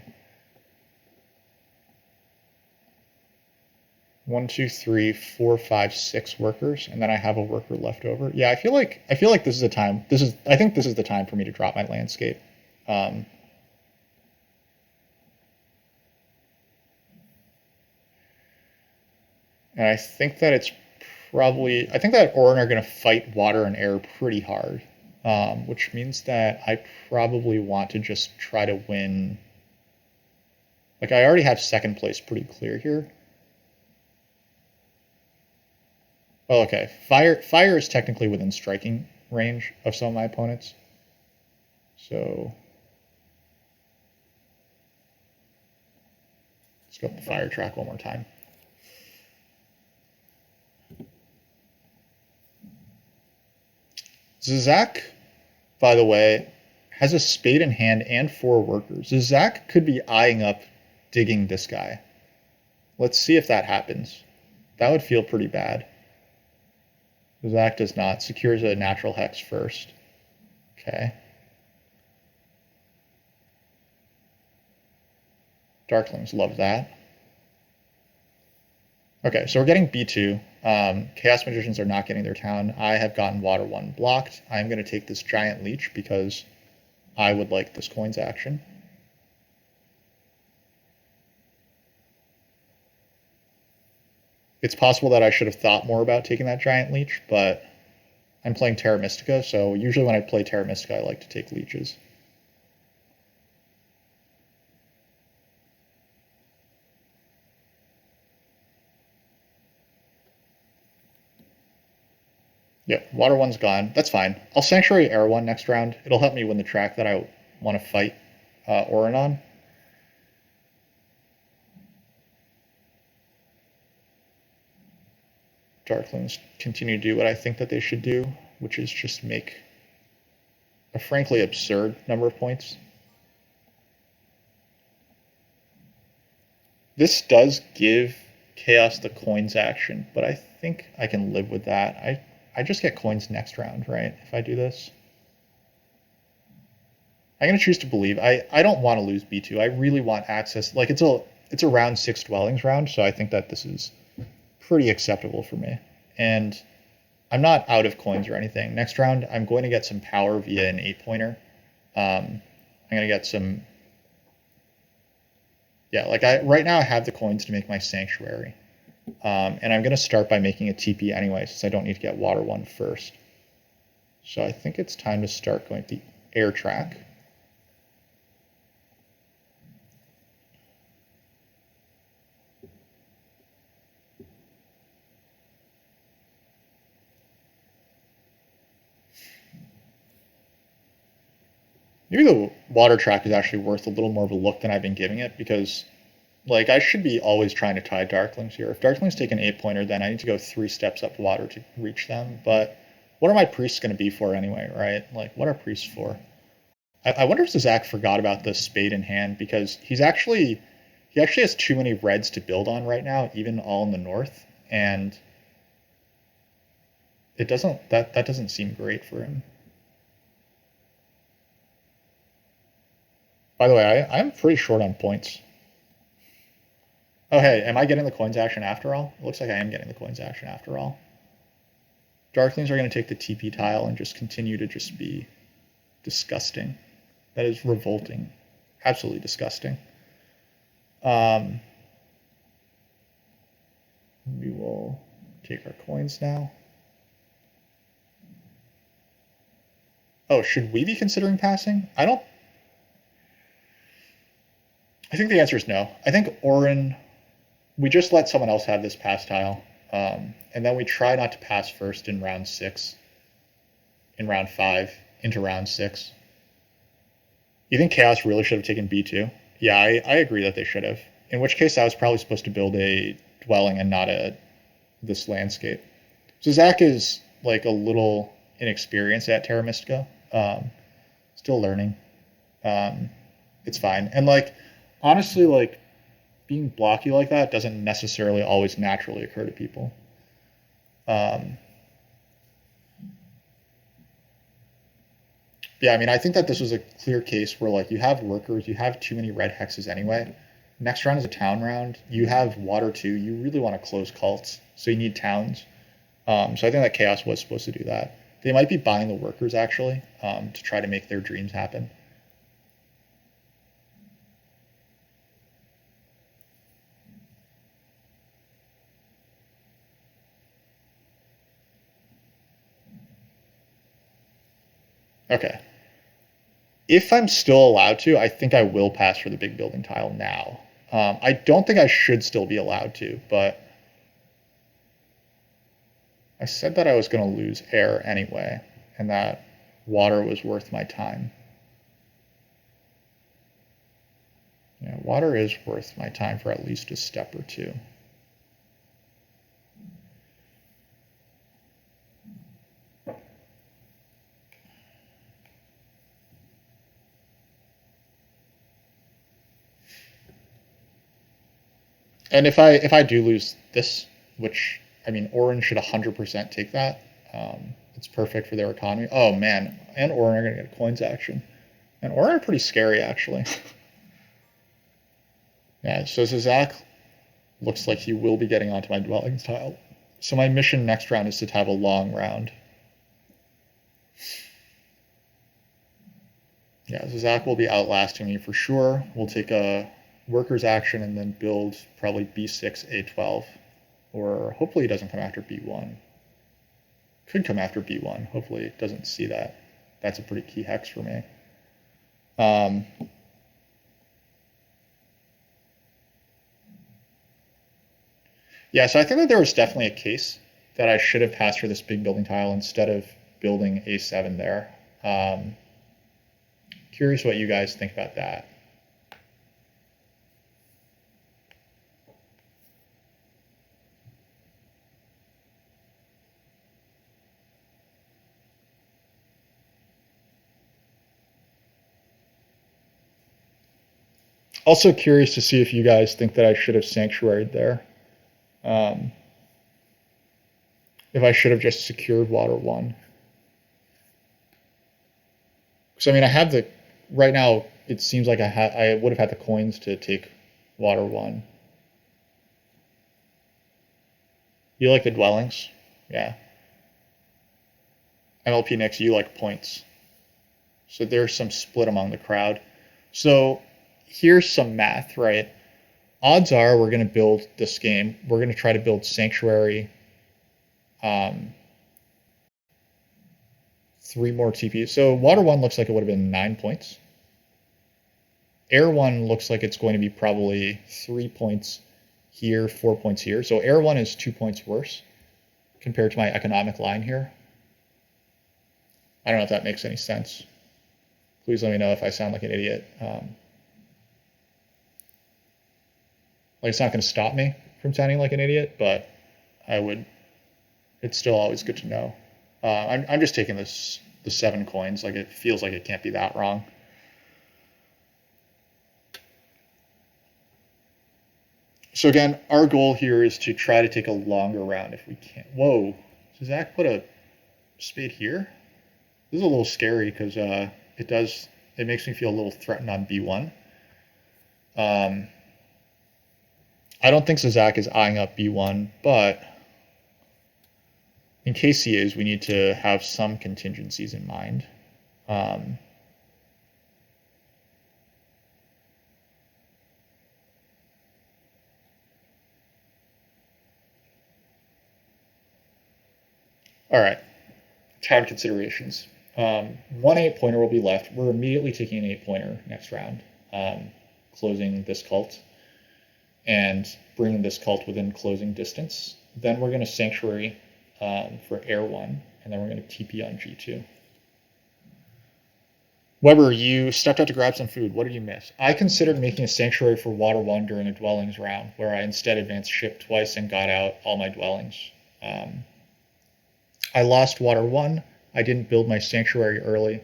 1, 2, 3, 4, 5, 6 workers, and then I have a worker left over. Yeah, I feel like this is a time. I think this is the time for me to drop my landscape. And I think that I think that auren are going to fight water and air pretty hard, which means that I probably want to just try to win. Like, I already have second place pretty clear here. Well, okay. Fire is technically within striking range of some of my opponents. So let's go up the fire track one more time. Zizak, by the way, has a spade in hand and 4 workers. Zizak could be eyeing up digging this guy. Let's see if that happens. That would feel pretty bad. Zach does not. Secures a natural hex first. Okay. Darklings love that. Okay, so we're getting B2. Chaos Magicians are not getting their town. I have gotten Water 1 blocked. I'm going to take this Giant Leech because I would like this coins action. It's possible that I should have thought more about taking that Giant Leech, but I'm playing Terra Mystica, so usually when I play Terra Mystica, I like to take leeches. Yep, Water 1's gone. That's fine. I'll Sanctuary Air 1 next round. It'll help me win the track that I want to fight auren on. Darklings continue to do what I think that they should do, which is just make a frankly absurd number of points. This does give Chaos the coins action, but I think I can live with that. I just get coins next round, right, if I do this? I'm going to choose to believe. I don't want to lose B2. I really want access. Like, it's a round 6 dwellings round, so I think that this is pretty acceptable for me. And I'm not out of coins or anything. Next round, I'm going to get some power via an 8-pointer. I'm going to get some... Yeah, like right now I have the coins to make my Sanctuary. And I'm going to start by making a TP anyway, since I don't need to get water 1 first. So I think it's time to start going to the air track. Maybe the water track is actually worth a little more of a look than I've been giving it, because like I should be always trying to tie darklings here. If darklings take an 8-pointer, then I need to go 3 steps up water to reach them. But what are my priests going to be for anyway, right? Like, what are priests for? I wonder if Zach forgot about the spade in hand, because he actually has too many reds to build on right now, even all in the north, and it doesn't that doesn't seem great for him. By the way, I'm pretty short on points. Oh hey, am I getting the coins action after all? It looks like I am getting the coins action after all. Darklings are going to take the TP tile and just continue to just be disgusting. That is revolting. Absolutely disgusting. We will take our coins now. Oh, should we be considering passing? I think the answer is no. I think auren, we just let someone else have this pass tile. And then we try not to pass first in round 6, in round 5, into round 6. You think Chaos really should have taken B2? Yeah, I agree that they should have. In which case, I was probably supposed to build a dwelling and not this landscape. So Zach is like a little inexperienced at Terra Mystica. Still learning. It's fine. And like, honestly, like being blocky like that doesn't necessarily always naturally occur to people. Yeah, I mean, I think that this was a clear case where like you have workers, you have too many red hexes anyway. Next round is a town round. You have water too. You really want to close cults, so you need towns. So I think that Chaos was supposed to do that. They might be buying the workers actually to try to make their dreams happen. Okay. If I'm still allowed to, I think I will pass for the big building tile now. I don't think I should still be allowed to, but I said that I was going to lose air anyway, and that water was worth my time. Yeah, water is worth my time for at least a step or two. And if I do lose this, which I mean, auren should 100% take that. It's perfect for their economy. Oh man, and auren are going to get coins action, and auren are pretty scary actually. Yeah, so Zach looks like he will be getting onto my dwellings tile. So my mission next round is to have a long round. Yeah, so Zach will be outlasting me for sure. We'll take a workers action and then build probably B6, A12. Or hopefully he doesn't come after B1. Could come after B1. Hopefully it doesn't see that. That's a pretty key hex for me. Yeah, so I think that there was definitely a case that I should have passed for this big building tile instead of building A7 there. Curious what you guys think about that. Also curious to see if you guys think that I should have sanctuaried there. If I should have just secured water 1. Because I mean, I have the right now. It seems like I would have had the coins to take water 1. You like the dwellings? Yeah. MLP next, you like points. So there's some split among the crowd. So here's some math, right? odds are we're going to build this game. We're going to try to build Sanctuary, 3 more TPs. So Water 1 looks like it would have been 9 points. Air 1 looks like it's going to be probably 3 points here, 4 points here. So Air 1 is 2 points worse compared to my economic line here. I don't know if that makes any sense. Please let me know if I sound like an idiot. Like, it's not going to stop me from sounding like an idiot, but it's still always good to know. I'm just taking the 7 coins. Like, it feels like it can't be that wrong. So again, our goal here is to try to take a longer round if we can. Whoa, so Zach put a spade here? This is a little scary because it makes me feel a little threatened on B1. I don't think Zach is eyeing up B1, but in case he is, we need to have some contingencies in mind. All right, time considerations. 1 8-pointer will be left. We're immediately taking an 8-pointer next round, closing this cult and bringing this cult within closing distance. Then we're going to Sanctuary for Air 1, and then we're going to TP on G2. Weber, you stepped out to grab some food. What did you miss? I considered making a Sanctuary for Water 1 during a Dwellings round, where I instead advanced ship twice and got out all my Dwellings. I lost Water 1. I didn't build my Sanctuary early.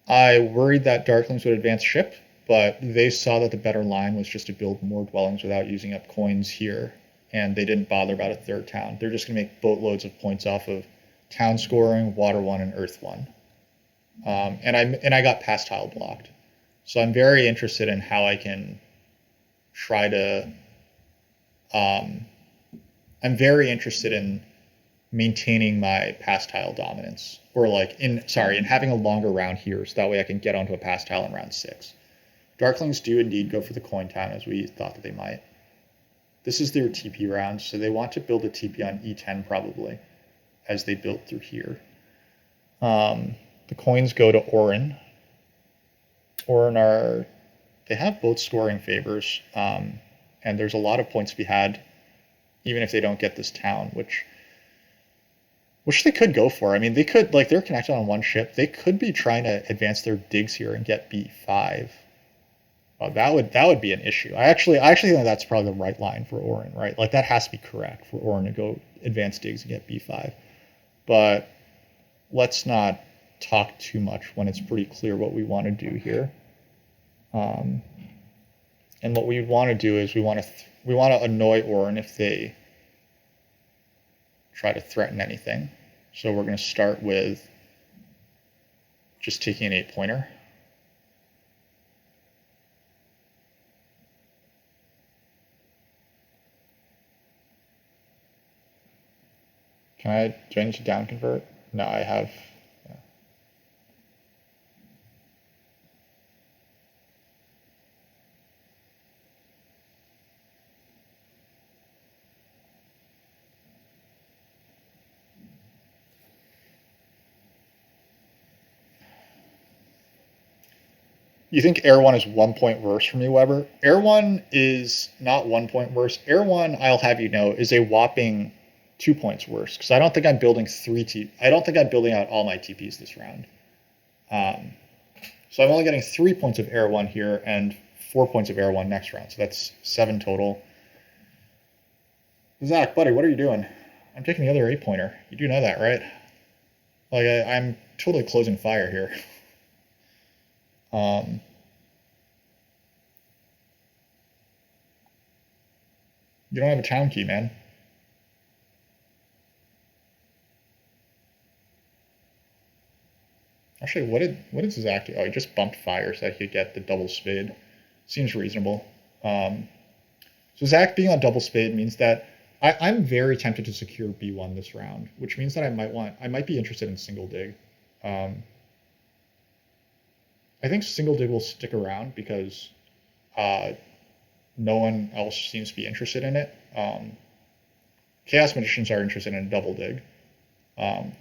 I worried that Darklings would advance ship, but they saw that the better line was just to build more Dwellings without using up coins here, and they didn't bother about a 3rd town. They're just going to make boatloads of points off of town scoring, Water 1, and Earth 1. And I got past tile blocked. So I'm very interested in how I can try to... I'm very interested in maintaining my past tile dominance, or in having a longer round here, so that way I can get onto a past tile in round 6. Darklings do indeed go for the coin town, as we thought that they might. This is their TP round, so they want to build a TP on E10 probably, as they built through here. The coins go to auren. Auren they have both scoring favors, and there's a lot of points to be had, even if they don't get this town, which they could go for. I mean, they could, they're connected on 1 ship. They could be trying to advance their digs here and get B5. Oh, that would be an issue. I actually think that's probably the right line for auren, right? That has to be correct for auren to go advance digs and get B5. But let's not talk too much when it's pretty clear what we want to do here. And what we want to do is we want to annoy auren if they try to threaten anything. So we're going to start with just taking an 8-pointer. Do I need to down convert? No, I have. Yeah. You think Air 1 is 1 point worse for me, Weber? Air 1 is not 1 point worse. Air 1, I'll have you know, is a whopping 2 points worse, because I don't think I'm building I don't think I'm building out all my TPs this round. So I'm only getting 3 points of Air 1 here and 4 points of Air 1 next round. So that's 7 total. Zach, buddy, what are you doing? I'm taking the other 8-pointer. You do know that, right? I'm totally closing fire here. You don't have a town key, man. Actually, what did Zach do? Oh, he just bumped fire so that he could get the double spade. Seems reasonable. So Zach being on double spade means that I'm very tempted to secure B1 this round, which means that I might be interested in single dig. I I think single dig will stick around because uh, no one else seems to be interested in it. Chaos magicians are interested in double dig. I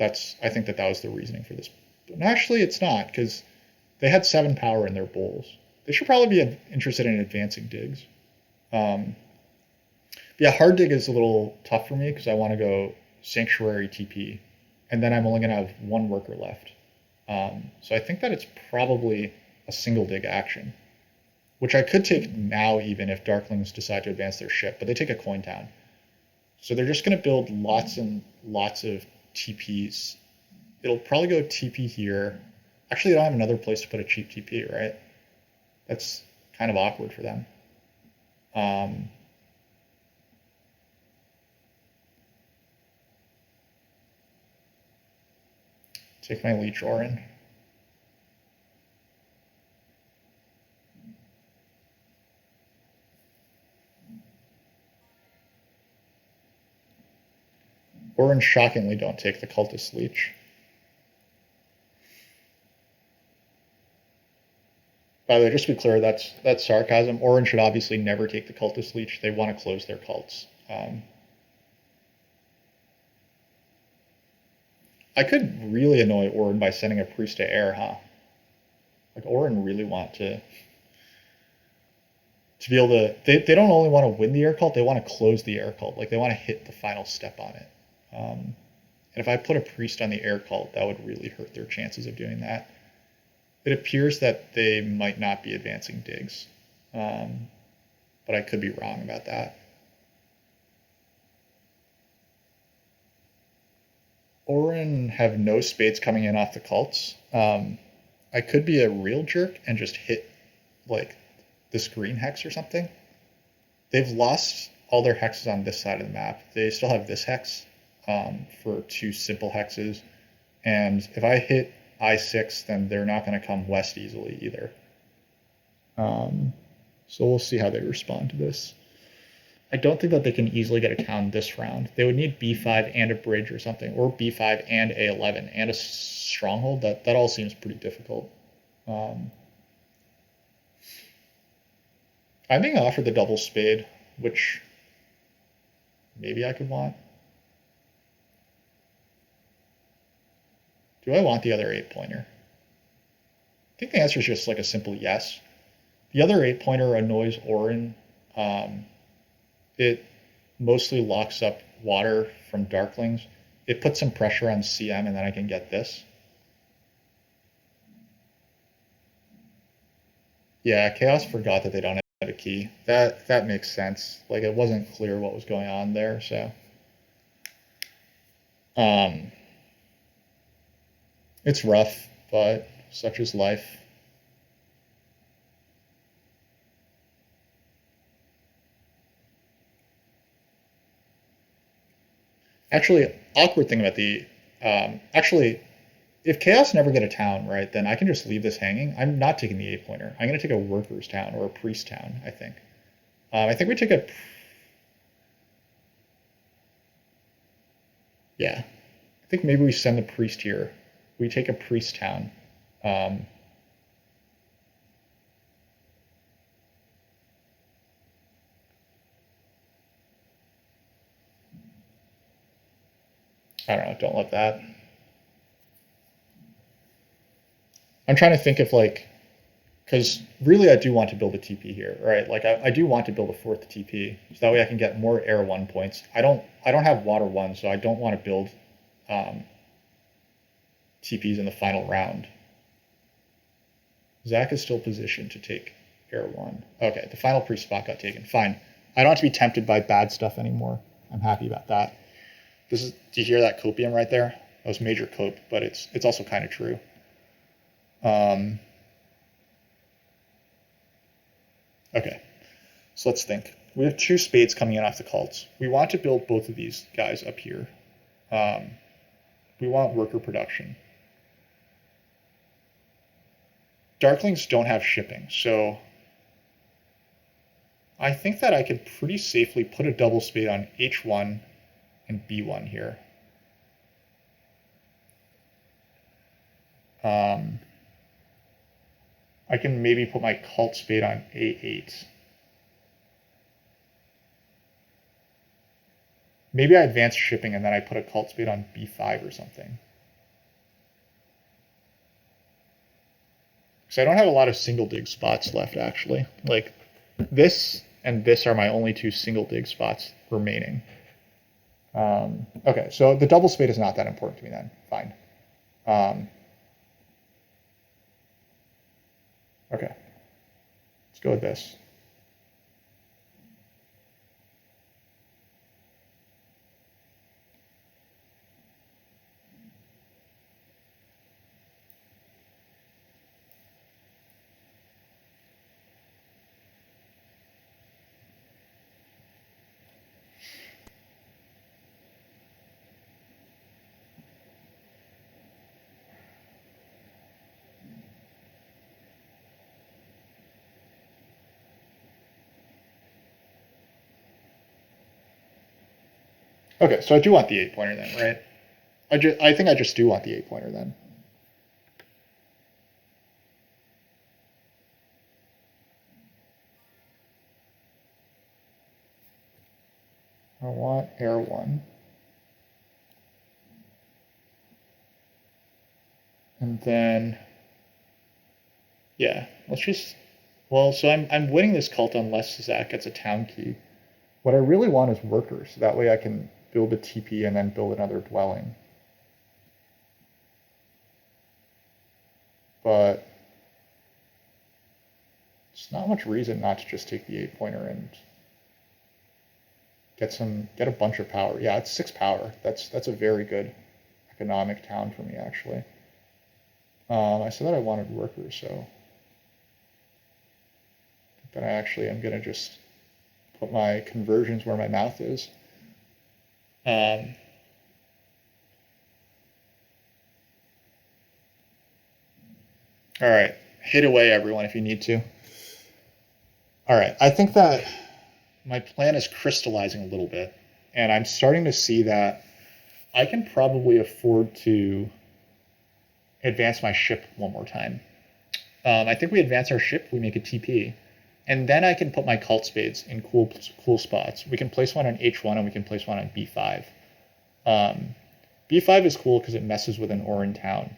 think that was the reasoning for this. But actually, it's not because they had 7 power in their bowls. They should probably be interested in advancing digs. Um, yeah, hard dig is a little tough for me because I want to go sanctuary TP, and then I'm only going to have 1 worker left. So I think that it's probably a single dig action, which I could take now even if Darklings decide to advance their ship, but they take a coin town. So they're just going to build lots and lots of TPs. It'll probably go TP here. Actually, I don't have another place to put a cheap TP, right? That's kind of awkward for them. Take my Leech Auren. Auren shockingly don't take the cultist Leech. By the way, just to be clear, that's sarcasm. Auren should obviously never take the cultist Leech. They want to close their cults. I could really annoy Auren by sending a priest to air, huh? Like Auren really want to be able to. They don't only want to win the air cult, they want to close the air cult. Like they want to hit the final step on it. And if I put a priest on the air cult, that would really hurt their chances of doing that. It appears that they might not be advancing digs, but I could be wrong about that. Auren have no spades coming in off the cults. I could be a real jerk and just hit like this green hex or something. They've lost all their hexes on this side of the map. They still have this hex for 2 simple hexes. And if I hit I6, then they're not going to come west easily either. So we'll see how they respond to this. I don't think that they can easily get a town this round. They would need B5 and a bridge or something, or B5 and A11 and a stronghold. That all seems pretty difficult. I'm being offered the double spade, which maybe I could want. Do I want the other 8-pointer? I think the answer is just like a simple yes. The other 8-pointer annoys Auren. It mostly locks up water from Darklings. It puts some pressure on CM, and then I can get this. Yeah, Chaos forgot that they don't have a key. That makes sense. Like it wasn't clear what was going on there, so it's rough, but such is life. Actually, awkward thing about the actually, if Chaos never get a town, right, then I can just leave this hanging. I'm not taking the 8-pointer. I'm going to take a workers town or a priest town, I think. I think we take a... Yeah. I think maybe we send the priest here. We take a priest town. I don't know. Don't love that. I'm trying to think if like, because really I do want to build a TP here, right? Like I do want to build a 4th TP, so that way I can get more air 1 points. I don't have water 1, so I don't want to build TPs in the final round. Zach is still positioned to take air 1. Okay, the final priest spot got taken. Fine. I don't have to be tempted by bad stuff anymore. I'm happy about that. Do you hear that copium right there? That was major cope, but it's also kind of true. Okay, so let's think. We have 2 spades coming in off the cults. We want to build both of these guys up here. We want worker production. Darklings don't have shipping, so I think that I could pretty safely put a double spade on H1 and B1 here. I can maybe put my cult spade on A8. Maybe I advance shipping and then I put a cult spade on B5 or something. Because I don't have a lot of single dig spots left, actually. Like, this and this are my only two single dig spots remaining. Okay, so the double spade is not that important to me then. Fine. Okay. Let's go with this. Okay, so I do want the 8-pointer then, right? I think I just do want the 8-pointer then. I want air 1. And then, yeah, let's just, well, so I'm winning this cult unless Zach gets a town key. What I really want is workers, so that way I can build a TP and then build another dwelling. But it's not much reason not to just take the 8-pointer and get a bunch of power. Yeah, it's 6 power. That's a very good economic town for me, actually. I said that I wanted workers, so then I actually am gonna just put my conversions where my mouth is. All right, hit away, everyone, if you need to. All right, I think that my plan is crystallizing a little bit, and I'm starting to see that I can probably afford to advance my ship one more time. I think we advance our ship, we make a TP, and then I can put my cult spades in cool spots. We can place one on H1 and we can place one on B5. B5 is cool because it messes with an auren town.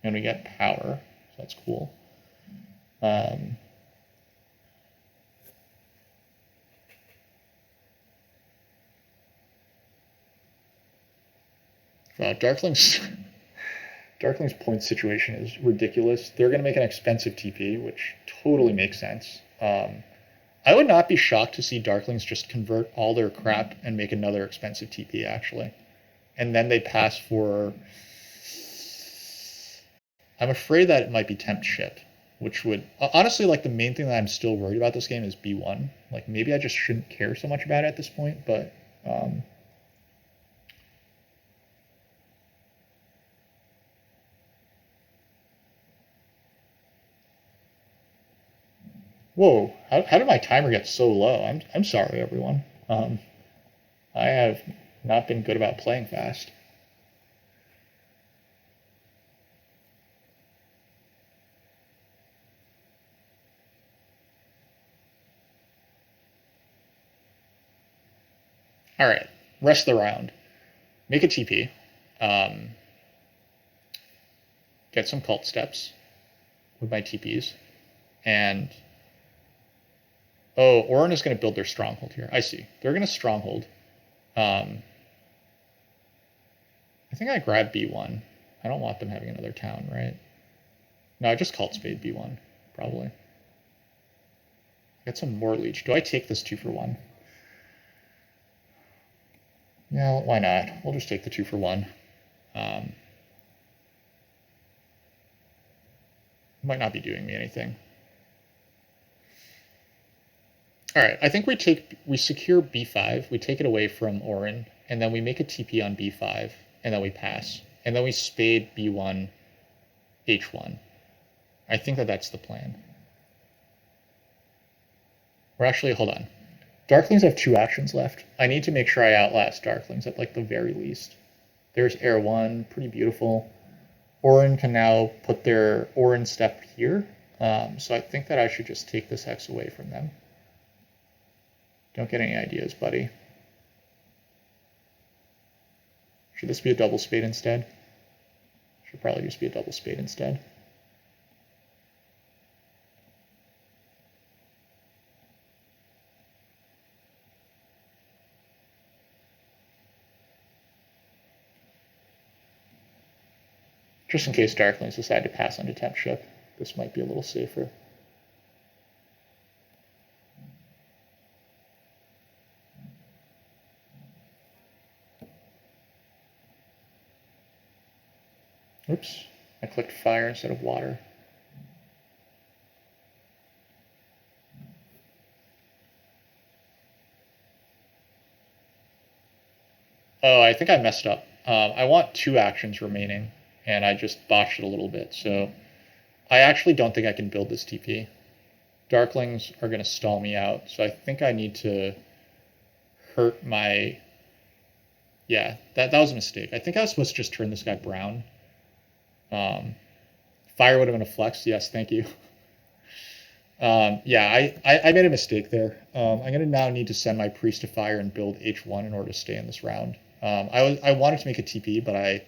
And we get power, so that's cool. Darklings point situation is ridiculous. They're going to make an expensive TP, which totally makes sense. I would not be shocked to see Darklings just convert all their crap and make another expensive TP, actually. And then they pass for... I'm afraid that it might be tempt ship, which would... Honestly, like, the main thing that I'm still worried about this game is B1. Like, maybe I just shouldn't care so much about it at this point, but... Whoa, how did my timer get so low? I'm sorry, everyone. I have not been good about playing fast. All right, rest of the round. Make a TP. Get some cult steps with my TPs. And... oh, auren is going to build their stronghold here. I see. They're going to stronghold. I think I grab B1. I don't want them having another town, right? No, I just cult spade B1, probably. Get some more leech. Do I take this 2 for 1? Yeah, why not? We'll just take the 2 for 1. Might not be doing me anything. All right, I think we secure B5, we take it away from auren, and then we make a TP on B5, and then we pass. And then we spade B1, H1. I think that that's the plan. Or actually, hold on. Darklings have 2 actions left. I need to make sure I outlast Darklings at, like, the very least. There's air 1, pretty beautiful. Auren can now put their auren step here. So I think that I should just take this hex away from them. Don't get any ideas, buddy. Should this be a double spade instead? Should probably just be a double spade instead. Just in case Darklings decide to pass on to temp ship, this might be a little safer. Oops, I clicked fire instead of water. Oh, I think I messed up. I want 2 actions remaining, and I just botched it a little bit. So I actually don't think I can build this TP. Darklings are going to stall me out, so I think I need to hurt my... Yeah, that was a mistake. I think I was supposed to just turn this guy brown. Fire would have been a flex. Yes, thank you. Yeah, I made a mistake there. I'm going to now need to send my priest to fire and build H1 in order to stay in this round. I wanted to make a TP, but I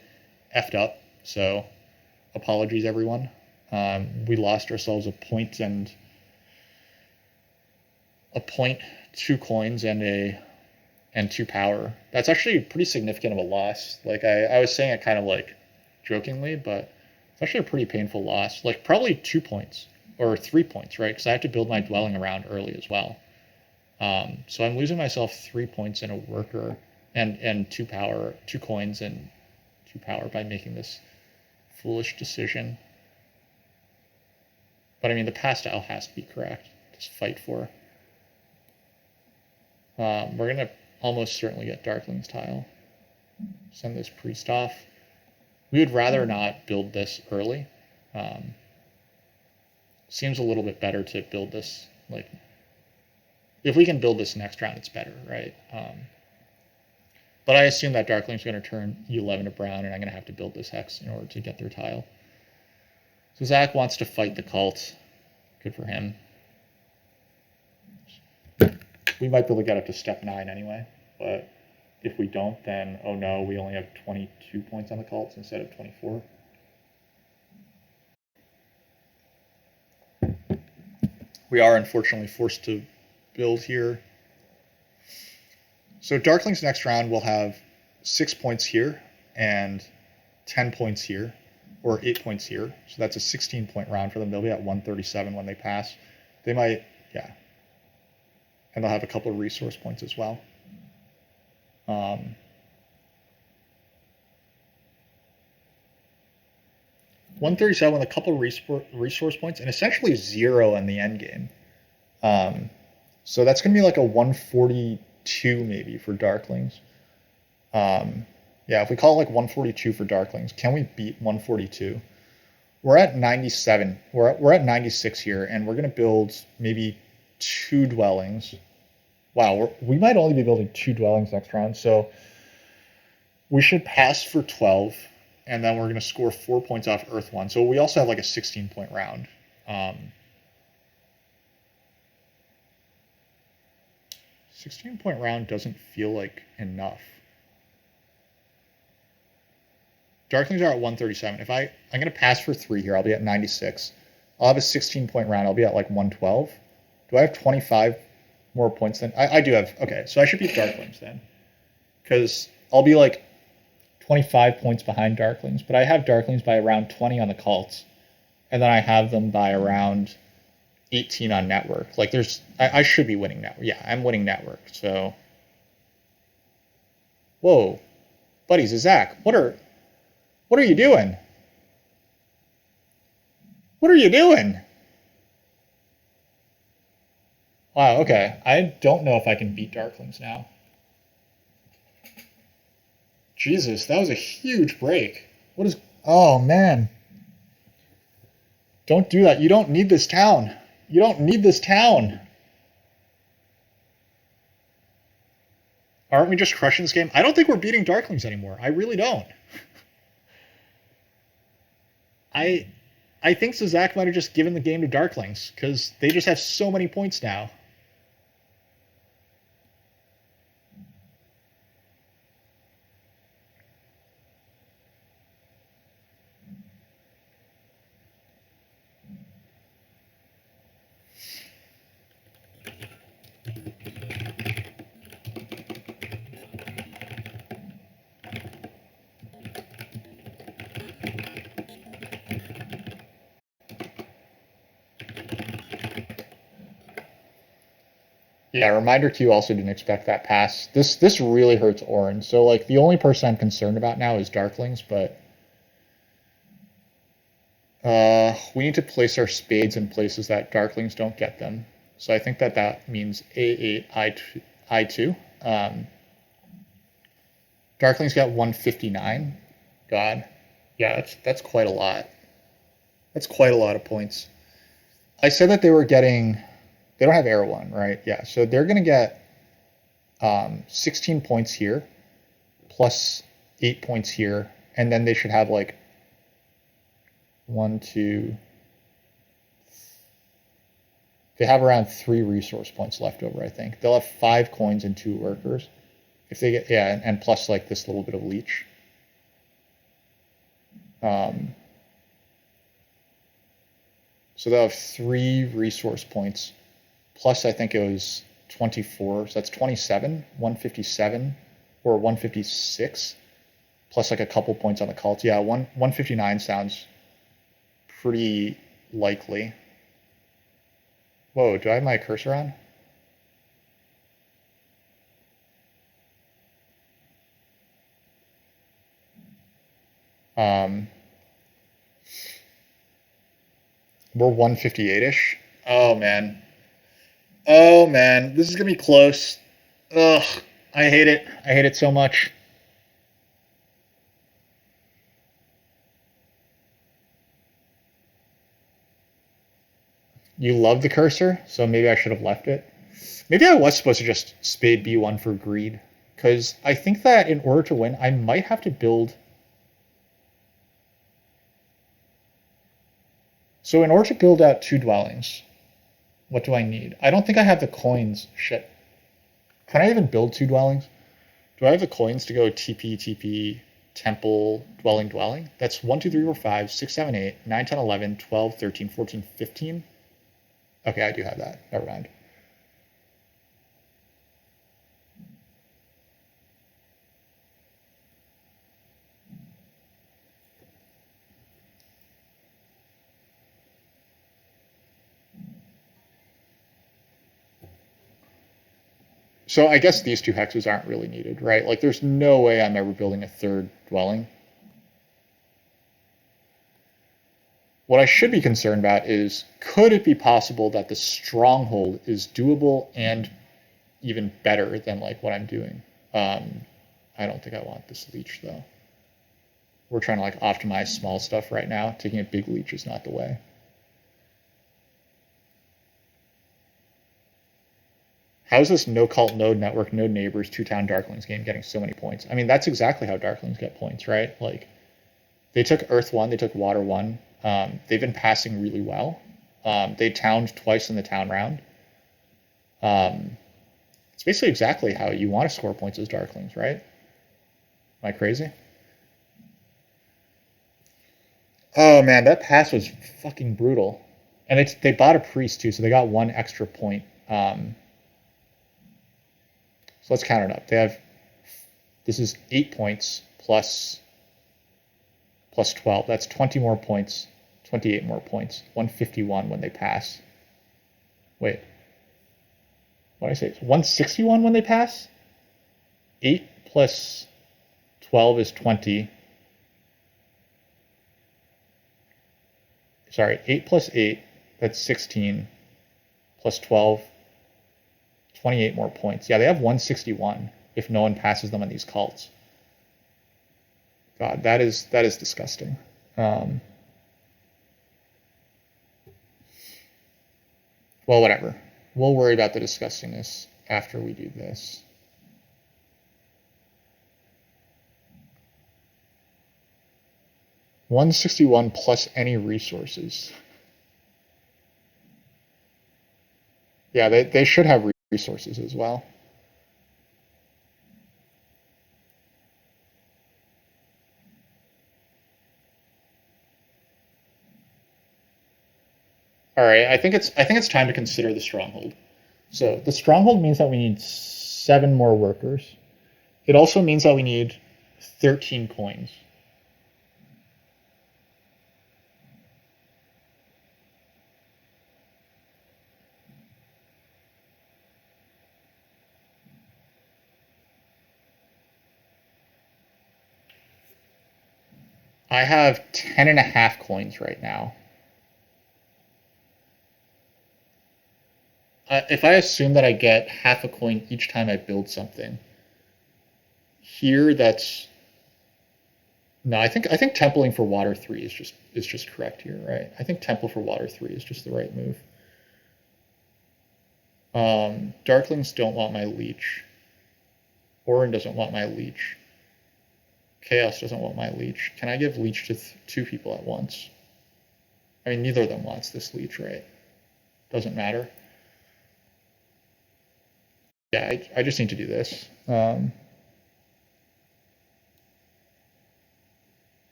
effed up, so apologies, everyone. We lost ourselves a point, 2 coins, and 2 power. That's actually pretty significant of a loss. Like, I was saying it kind of like jokingly, but it's actually a pretty painful loss. Like, probably 2 points or 3 points, right? Because I have to build my dwelling around early as well. So I'm losing myself 3 points in a worker and 2 power, 2 coins and 2 power by making this foolish decision. But I mean, the pass style has to be correct. Just fight for. We're going to almost certainly get Darkling's tile. Send this priest off. We would rather not build this early. Seems a little bit better to build this, like, if we can build this next round, it's better, right? But I assume that Darkling's going to turn U11 to brown, and I'm going to have to build this hex in order to get their tile. So Zach wants to fight the cult. Good for him. We might be able to get up to step 9 anyway, but if we don't, then, oh no, we only have 22 points on the cults instead of 24. We are unfortunately forced to build here. So Darkling's next round will have 6 points here and 10 points here, or 8 points here. So that's a 16-point round for them. They'll be at 137 when they pass. They might, yeah. And they'll have a couple of resource points as well. 137 with a couple of resource points and essentially 0 in the end game. So that's going to be like a 142 maybe for Darklings. Yeah, if we call it like 142 for Darklings, can we beat 142? We're at 97. We're at 96 here, and we're going to build maybe 2 dwellings. Wow, we might only be building 2 dwellings next round, so we should pass for 12, and then we're going to score 4 points off Earth 1. So we also have like a 16-point round. 16-point round doesn't feel like enough. Darklings are at 137. If I'm going to pass for 3 here, I'll be at 96. I'll have a 16-point round. I'll be at like 112. Do I have 25 more points than... I do have... Okay, so I should beat Darklings then. Because I'll be like 25 points behind Darklings, but I have Darklings by around 20 on the cults, and then I have them by around 18 on network. Like, there's... I should be winning network. Yeah, I'm winning network, so... Whoa. Buddies, Zach, what are you doing? What are you doing? Wow, okay. I don't know if I can beat Darklings now. Jesus, that was a huge break. What is... Oh, man. Don't do that. You don't need this town. You don't need this town. Aren't we just crushing this game? I don't think we're beating Darklings anymore. I really don't. I I think Zach might have just given the game to Darklings because they just have so many points now. Yeah, reminder Q also didn't expect that pass. This really hurts auren. So like the only person I'm concerned about now is Darklings, but we need to place our spades in places that Darklings don't get them. So I think that that means A8, I2. Darklings got 159. God, yeah, that's quite a lot. That's quite a lot of points. I said that they were getting. They don't have Air One, right? Yeah, so they're gonna get 16 points here, plus 8 points here, and then they should have like one, two. They have around 3 resource points left over. I think they'll have 5 coins and 2 workers if they get and plus like this little bit of leech. So they'll have 3 resource points. Plus, I think it was 24. So that's 27, 157, or 156. Plus like a couple points on the cult. Yeah, 159 sounds pretty likely. Whoa, do I have my cursor on? We're 158-ish. Oh man. Oh man, this is gonna be close. Ugh, I hate it. I hate it so much. You love the cursor, so maybe I should have left it. Maybe I was supposed to just spade B1 for greed, because I think that in order to win, I might have to build. So in order to build out 2 dwellings, what do I need? I don't think I have the coins. Shit. Can I even build 2 dwellings? Do I have the coins to go TP, TP, temple, dwelling, dwelling? That's 1, 2, 3, 4, 5, 6, 7, 8, 9, 10, 11, 12, 13, 14, 15. Okay, I do have that. Never mind. So I guess these 2 hexes aren't really needed, right? Like there's no way I'm ever building a 3rd dwelling. What I should be concerned about is, could it be possible that the stronghold is doable and even better than like what I'm doing? I don't think I want this leech though. We're trying to like optimize small stuff right now. Taking a big leech is not the way. How is this no cult, no network, no neighbors, 2-town Darklings game getting so many points? I mean, that's exactly how Darklings get points, right? Like, they took Earth 1, they took Water 1. They've been passing really well. They towned twice in the town round. It's basically exactly how you want to score points as Darklings, right? Am I crazy? Oh man, that pass was fucking brutal. And they bought a priest too, so they got 1 extra point. So let's count it up. This is 8 points plus 12. That's 20 more points, 28 more points, 151 when they pass. Wait, what did I say? It's 161 when they pass? 8 plus 12 is 20. Sorry, 8 plus 8, that's 16, plus 12, 28 more points. Yeah, they have 161 if no one passes them on these cults. God, that is disgusting. Well, whatever. We'll worry about the disgustingness after we do this. 161 plus any resources. Yeah, they should have resources as well. All right, I think it's time to consider the stronghold. So the stronghold means that we need 7 more workers. It also means that we need 13 coins. I have 10.5 coins right now. If I assume that I get half a coin each time I build something, here that's no. I think templing for water 3 is just correct here, right? I think temple for water 3 is just the right move. Darklings don't want my leech. Auren doesn't want my leech. Chaos doesn't want my leech. Can I give leech to 2 people at once? I mean, neither of them wants this leech, right? Doesn't matter. Yeah, I just need to do this.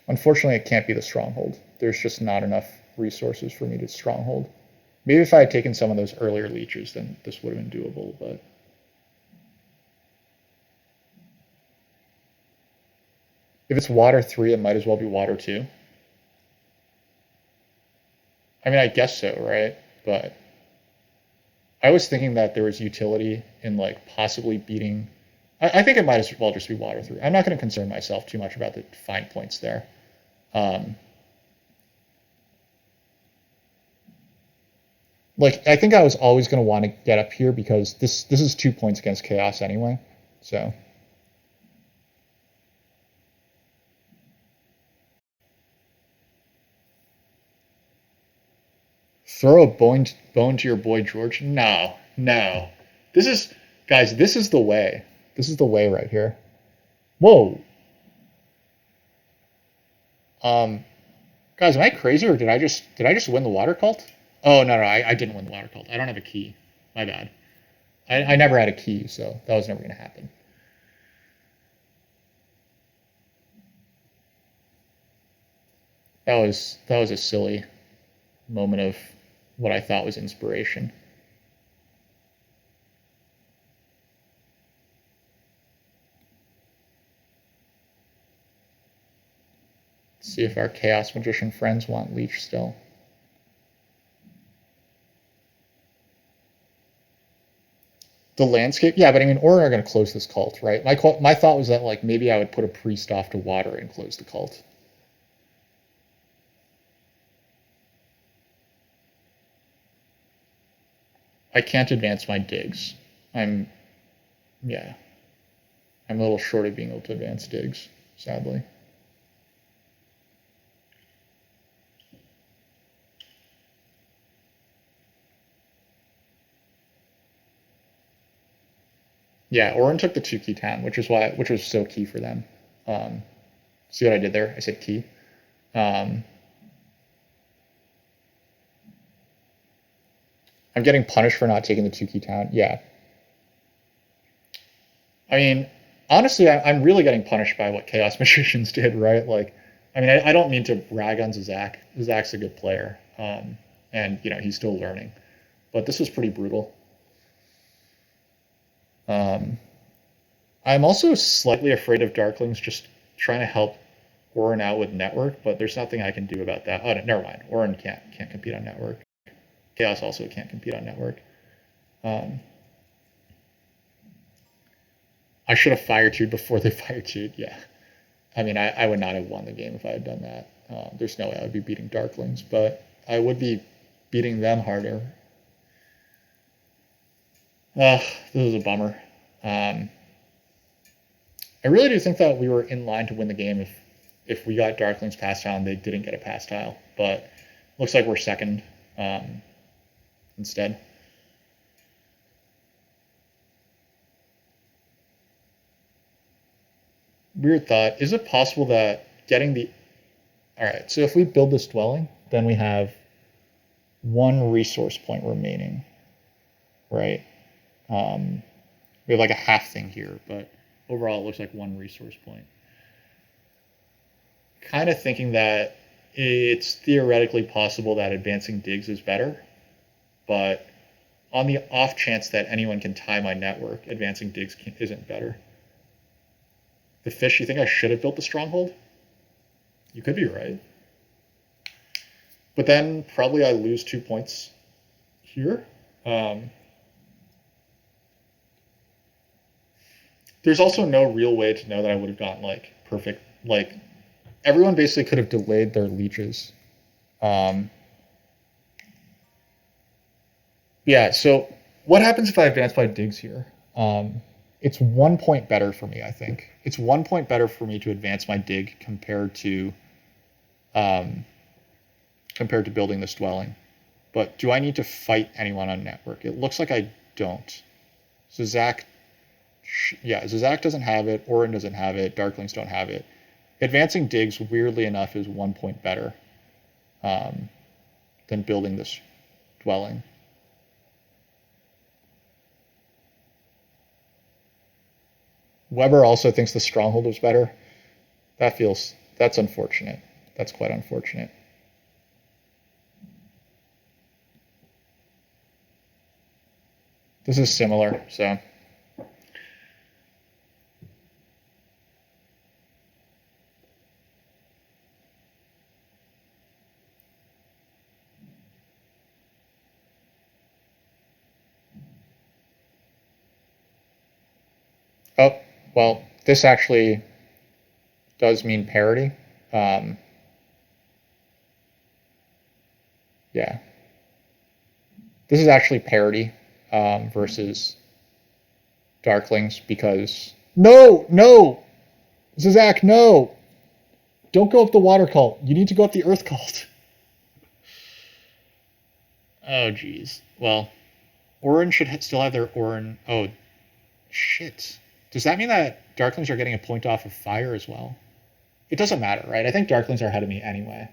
Unfortunately, it can't be the stronghold. There's just not enough resources for me to stronghold. Maybe if I had taken some of those earlier leeches, then this would have been doable, but if it's water 3, it might as well be water 2. I mean, I guess so, right? But I was thinking that there was utility in like possibly beating. I think it might as well just be water 3. I'm not going to concern myself too much about the fine points there. Like I think I was always going to want to get up here because this is 2 points against chaos anyway. So throw a bone to your boy George. No, no. This is guys. This is the way. This is the way right here. Whoa. Um, guys, am I crazy or did I just win the water cult? Oh no, I didn't win the water cult. I don't have a key. My bad. I never had a key, so that was never going to happen. That was a silly moment of what I thought was inspiration. Let's see if our chaos magician friends want leech still. The landscape, yeah, but I mean, Auren are going to close this cult, right? My thought was that like maybe I would put a priest off to water and close the cult. I can't advance my digs. I'm, yeah, I'm a little short of being able to advance digs, sadly. Yeah, Auren took the 2 key town, which was so key for them. Um, see what I did there? I said key. Um, I'm getting punished for not taking the 2 key town. Yeah. I mean, honestly, I'm really getting punished by what Chaos Magicians did, right? Like, I mean, I don't mean to rag on Zach. Zach's a good player, and he's still learning. But this was pretty brutal. Um, I'm also slightly afraid of Darklings just trying to help Auren out with network, but there's nothing I can do about that. Oh, no, never mind. Auren can't compete on network. Chaos also can't compete on network. Um, I should have fire tuned before they fire tuned. Yeah. I mean, I would not have won the game if I had done that. There's no way I would be beating Darklings, but I would be beating them harder. This is a bummer. Um, I really do think that we were in line to win the game if we got Darklings pass tile and they didn't get a pass tile, but looks like we're second instead. Weird thought. Is it possible that getting the... All right, so if we build this dwelling, then we have one resource point remaining, right? We have like a half thing here, but overall it looks like one resource point. Kind of thinking that it's theoretically possible that advancing digs is better, but on the off chance that anyone can tie my network, advancing digs isn't better. The fish, you think I should have built the stronghold? You could be right. But then probably I lose 2 points here. There's also no real way to know that I would have gotten like perfect. Like everyone basically could have delayed their leeches. Yeah. So what happens if I advance by digs here? It's 1 point better for me. I think it's 1 point better for me to advance my dig compared to building this dwelling. But do I need to fight anyone on network? It looks like I don't. So Zach doesn't have it. Auren doesn't have it. Darklings don't have it. Advancing digs, weirdly enough, is 1 point better than building this dwelling. Weber also thinks the stronghold was better. That's unfortunate. That's quite unfortunate. This is similar, so. Oh, well, this actually does mean parity. Yeah. This is actually parity versus Darklings because... No! Zizak, no! Don't go up the water cult. You need to go up the earth cult. Oh, jeez. Well, Auren should still have their Auren... Oh, shit. Does that mean that Darklings are getting a point off of fire as well? It doesn't matter, right? I think Darklings are ahead of me anyway.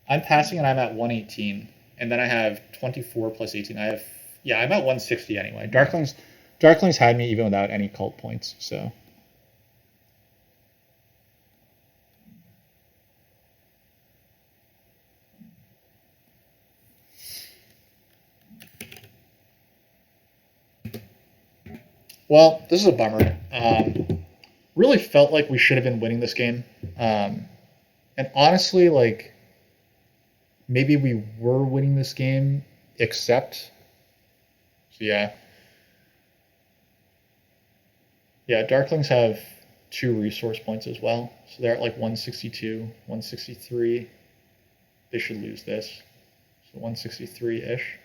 I'm passing and I'm at 118. And then I have 24 plus 18. I'm at 160 anyway. Darklings had me even without any cult points, so. Well, this is a bummer. Really felt like we should have been winning this game. And honestly, like, maybe we were winning this game, except... So yeah. Yeah, Darklings have 2 resource points as well. So they're at like 162, 163. They should lose this. So 163-ish.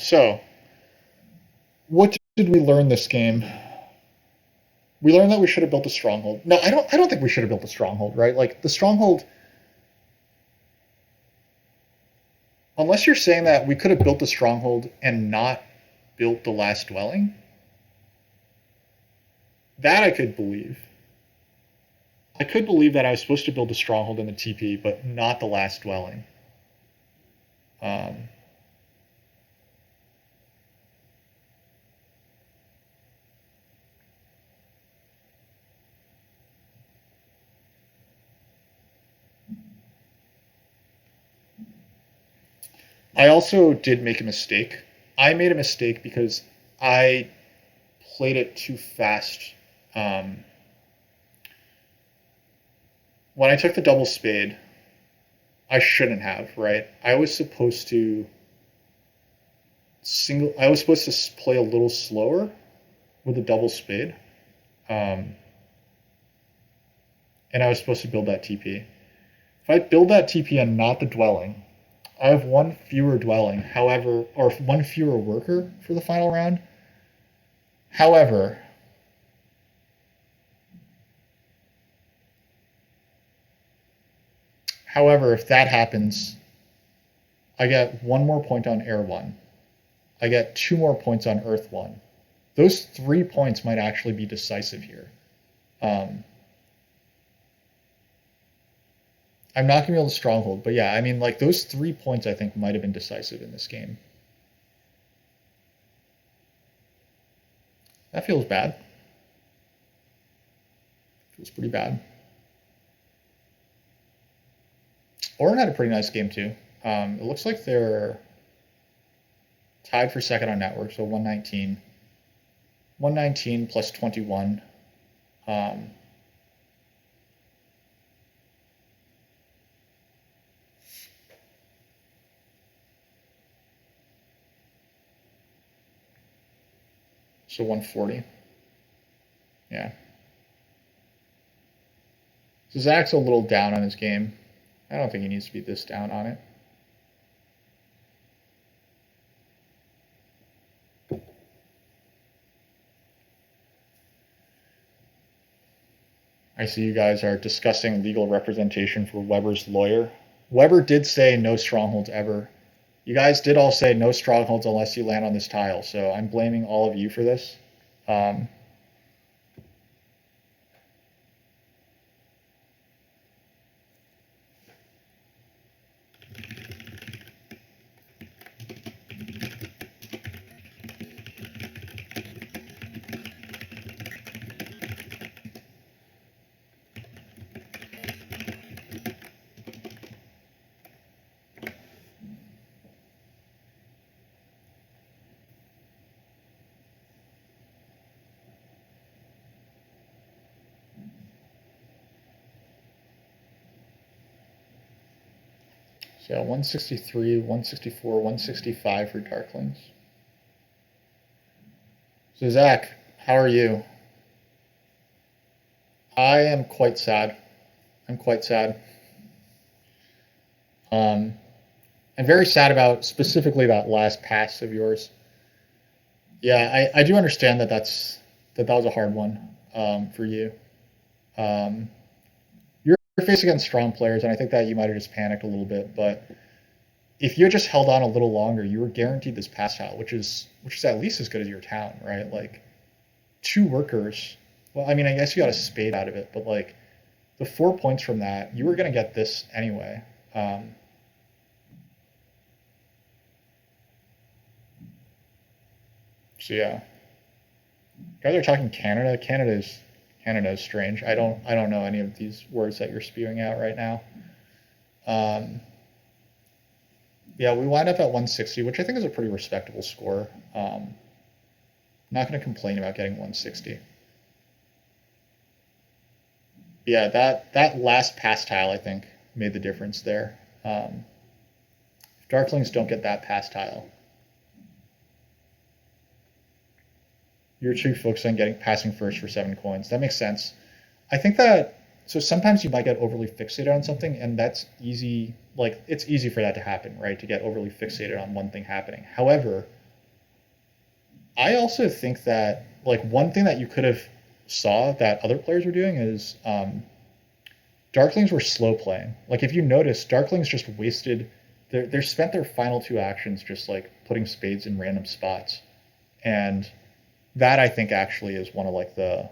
So, what did we learn this game? We learned that we should have built a stronghold. No, I don't think we should have built a stronghold, right? Like the stronghold, unless you're saying that we could have built the stronghold and not built the last dwelling, that I could believe. I could believe that I was supposed to build a stronghold in the TP, but not the last dwelling. I also did make a mistake. I made a mistake because I played it too fast. when I took the double spade, I shouldn't have, right? I was supposed to I was supposed to play a little slower with a double spade. Um, and I was supposed to build that TP. If I build that TP and not the dwelling, I have one fewer dwelling, however, or one fewer worker for the final round. However, if that happens, I get one more point on air 1. I get 2 more points on earth 1. Those 3 points might actually be decisive here. I'm not going to be able to stronghold, but yeah, I mean, like, those 3 points I think might have been decisive in this game. That feels bad. Feels pretty bad. Auren had a pretty nice game too. It looks like they're tied for second on network, so 119. 119 plus 21. So 140. Yeah. So Zach's a little down on his game. I don't think he needs to be this down on it. I see you guys are discussing legal representation for Weber's lawyer. Weber did say no strongholds ever. You guys did all say no strongholds unless you land on this tile, so I'm blaming all of you for this. So 163, 164, 165 for darklings. So Zach, how are you? I am quite sad. I'm quite sad. I'm very sad about specifically that last pass of yours. Yeah, I do understand that that was a hard one for you. Um, you're facing against strong players, and I think that you might have just panicked a little bit. But if you had just held on a little longer, you were guaranteed this pass tile, which is at least as good as your town, right? Like 2 workers. Well, I mean, I guess you got a spade out of it, but like the 4 points from that, you were going to get this anyway. So yeah, guys are talking Canada. Canada is strange. I don't know any of these words that you're spewing out right now. Yeah, we wind up at 160, which I think is a pretty respectable score. Not going to complain about getting 160. Yeah, that last pass tile I think made the difference there. If darklings don't get that pass tile, you're too focused on getting passing first for 7 coins. That makes sense. I think that so sometimes you might get overly fixated on something, and that's easy. Like it's easy for that to happen, right? To get overly fixated on one thing happening. However, I also think that like one thing that you could have saw that other players were doing is darklings were slow playing. Like if you notice, darklings just wasted. They spent their final 2 actions just like putting spades in random spots, and that I think actually is one of like the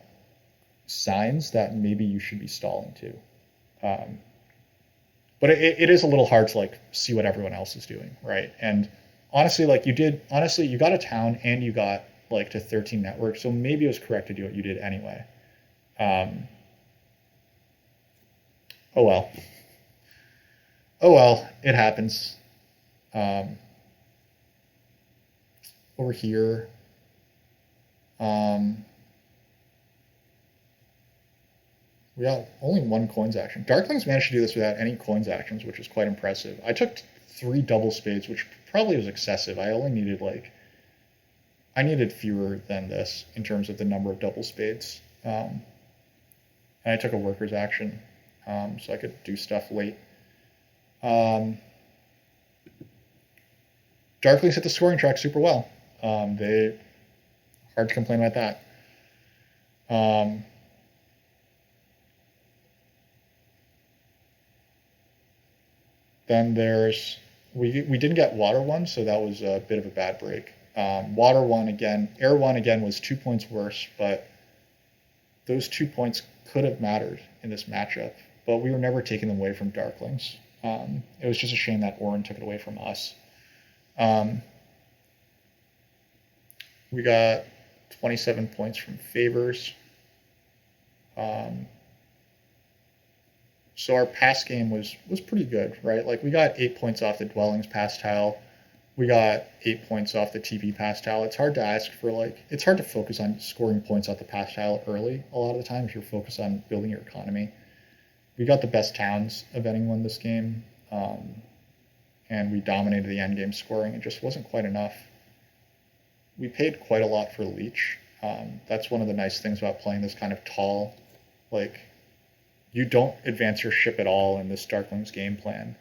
signs that maybe you should be stalling too. But it is a little hard to like see what everyone else is doing, right? And honestly, like you got a town and you got like to 13 network, so maybe it was correct to do what you did anyway. Oh well. Oh well, it happens. Over here, We got only one coins action. Darklings managed to do this without any coins actions, which is quite impressive. I took 3 double spades, which probably was excessive. I only needed I needed fewer than this in terms of the number of double spades. And I took a worker's action, so I could do stuff late. Darklings hit the scoring track super well. They hard to complain about that. Then there's we didn't get water one, so that was a bit of a bad break. Water one again, air one again was 2 points worse, but those 2 points could have mattered in this matchup. But we were never taking them away from Darklings. It was just a shame that Auren took it away from us. We got 27 points from favors. So our pass game was pretty good, right? Like we got 8 points off the dwellings pass tile. We got 8 points off the TP pass tile. It's hard to ask for it's hard to focus on scoring points off the pass tile early a lot of the time if you're focused on building your economy. We got the best towns of anyone this game, and we dominated the end game scoring. It just wasn't quite enough. We paid quite a lot for Leech. That's one of the nice things about playing this kind of tall, you don't advance your ship at all in this Darklings game plan.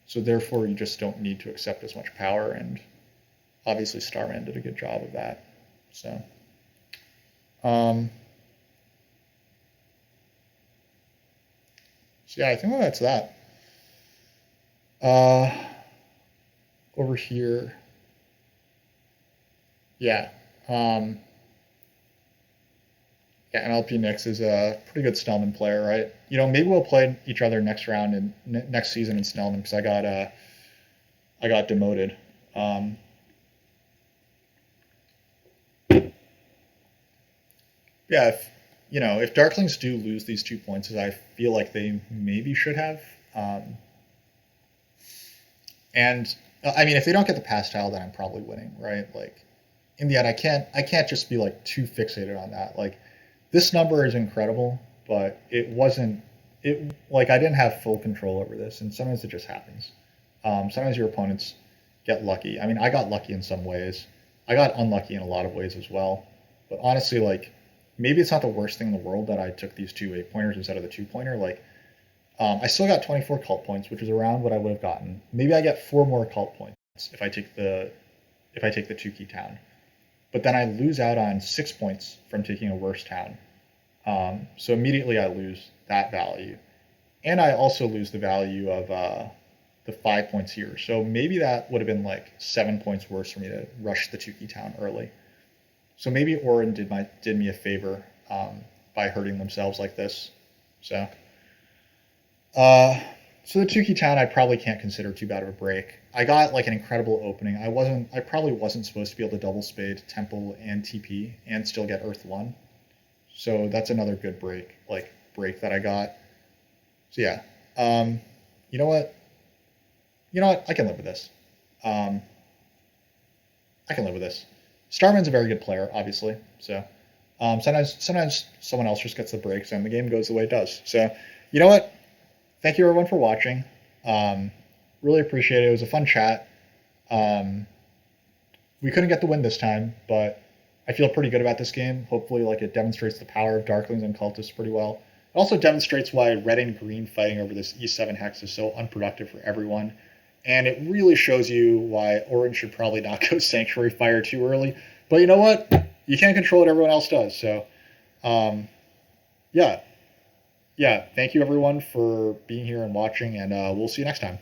So therefore, you just don't need to accept as much power, and obviously Starman did a good job of that. So, yeah, I think that's that. Over here, yeah. Yeah, MLP Nix is a pretty good Snellman player, right? Maybe we'll play each other next round and next season in Snellman because I got demoted. Yeah, if Darklings do lose these 2 points, as I feel like they maybe should have, and I mean, if they don't get the pass tile, then I'm probably winning, right? In the end, I can't just be too fixated on that. This number is incredible, but it wasn't. I didn't have full control over this, and sometimes it just happens. Sometimes your opponents get lucky. I mean, I got lucky in some ways. I got unlucky in a lot of ways as well. But honestly, maybe it's not the worst thing in the world that I took these 2 8-pointers instead of the 2-pointer. I still got 24 cult points, which is around what I would have gotten. Maybe I get 4 more cult points if I take the 2-key town. But then I lose out on 6 points from taking a worse town. So immediately I lose that value. And I also lose the value of the 5 points here. So maybe that would have been 7 points worse for me to rush the 2-key town early. So maybe Auren did me a favor by hurting themselves like this. So the 2-key town I probably can't consider too bad of a break. I got an incredible opening. I probably wasn't supposed to be able to double spade Temple and TP and still get Earth 1. So that's another good break that I got. So yeah, you know what? I can live with this. I can live with this. Starman's a very good player, obviously. So sometimes someone else just gets the breaks and the game goes the way it does. So you know what? Thank you everyone for watching. Really appreciate it. It was a fun chat. We couldn't get the win this time, but I feel pretty good about this game. Hopefully, it demonstrates the power of Darklings and Cultists pretty well. It also demonstrates why red and green fighting over this E7 hex is so unproductive for everyone. And it really shows you why Auren should probably not go Sanctuary Fire too early. But you know what? You can't control what everyone else does. So, yeah. Thank you everyone for being here and watching, and we'll see you next time.